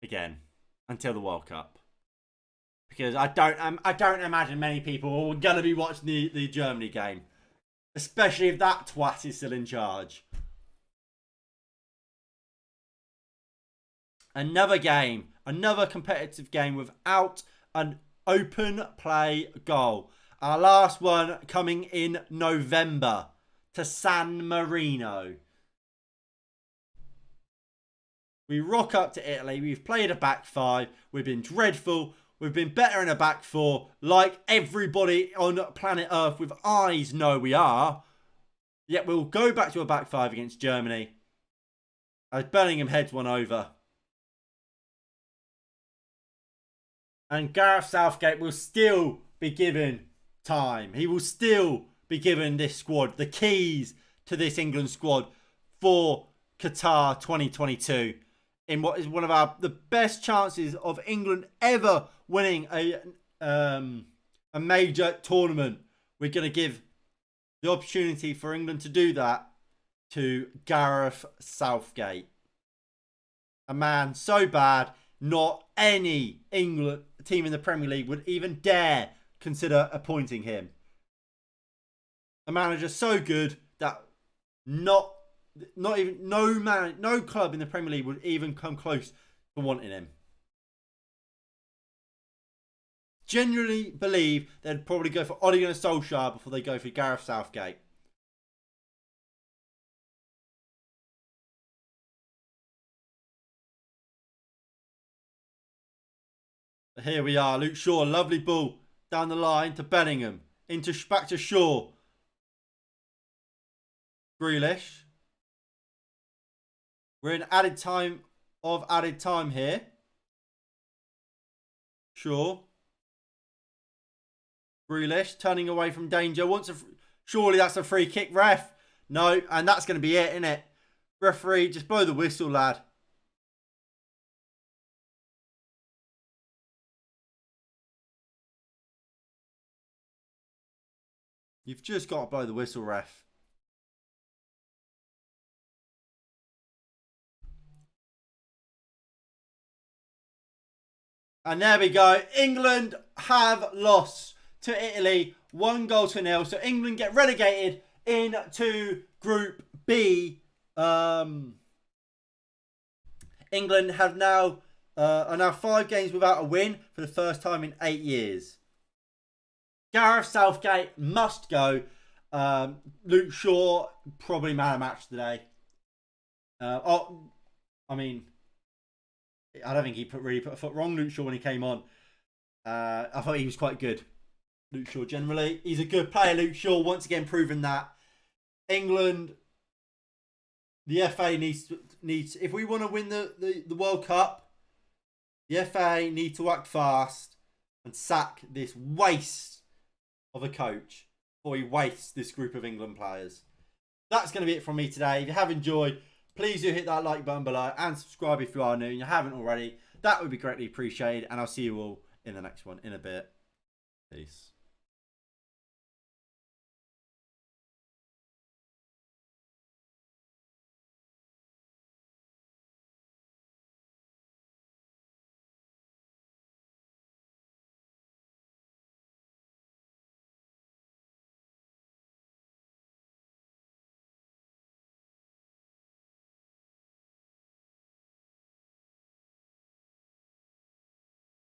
again until the World Cup. Because I don't imagine many people are gonna be watching the Germany game. Especially if that twat is still in charge. Another game, another competitive game without an open play goal. Our last one coming in November to San Marino. We rock up to Italy. We've played a back five. We've been dreadful. We've been better in a back four. Like everybody on planet Earth with eyes know we are. Yet we'll go back to a back five against Germany. As Bellingham heads one over. And Gareth Southgate will still be given time. He will still be given this squad, the keys to this England squad for Qatar 2022. In what is one of the best chances of England ever winning a major tournament. We're going to give the opportunity for England to do that to Gareth Southgate. A man so bad, not any England team in the Premier League would even dare consider appointing him. A manager so good that no club in the Premier League would even come close to wanting him. Genuinely believe they'd probably go for Ole Gunnar Solskjaer before they go for Gareth Southgate. Here we are, Luke Shaw, lovely ball down the line to Bellingham, back to Shaw. Grealish. We're in added time here. Shaw. Grealish turning away from danger. Surely that's a free kick, ref. No, and that's going to be it, isn't it? Referee, just blow the whistle, lad. You've just got to blow the whistle, ref. And there we go. England have lost to Italy 1-0. So England get relegated into Group B. England have are now 5 games without a win for the first time in 8 years. Gareth Southgate must go. Luke Shaw, probably man of match today. I mean, I don't think he really put a foot wrong, Luke Shaw, when he came on. I thought he was quite good. Luke Shaw, generally. He's a good player, Luke Shaw. Once again, proven that. England, the FA needs if we want to win the World Cup, the FA need to act fast and sack this waste of a coach before he wastes this group of England players. That's going to be it from me today. If you have enjoyed, please do hit that like button below and subscribe if you are new and you haven't already. That would be greatly appreciated. And I'll see you all in the next one in a bit. Peace.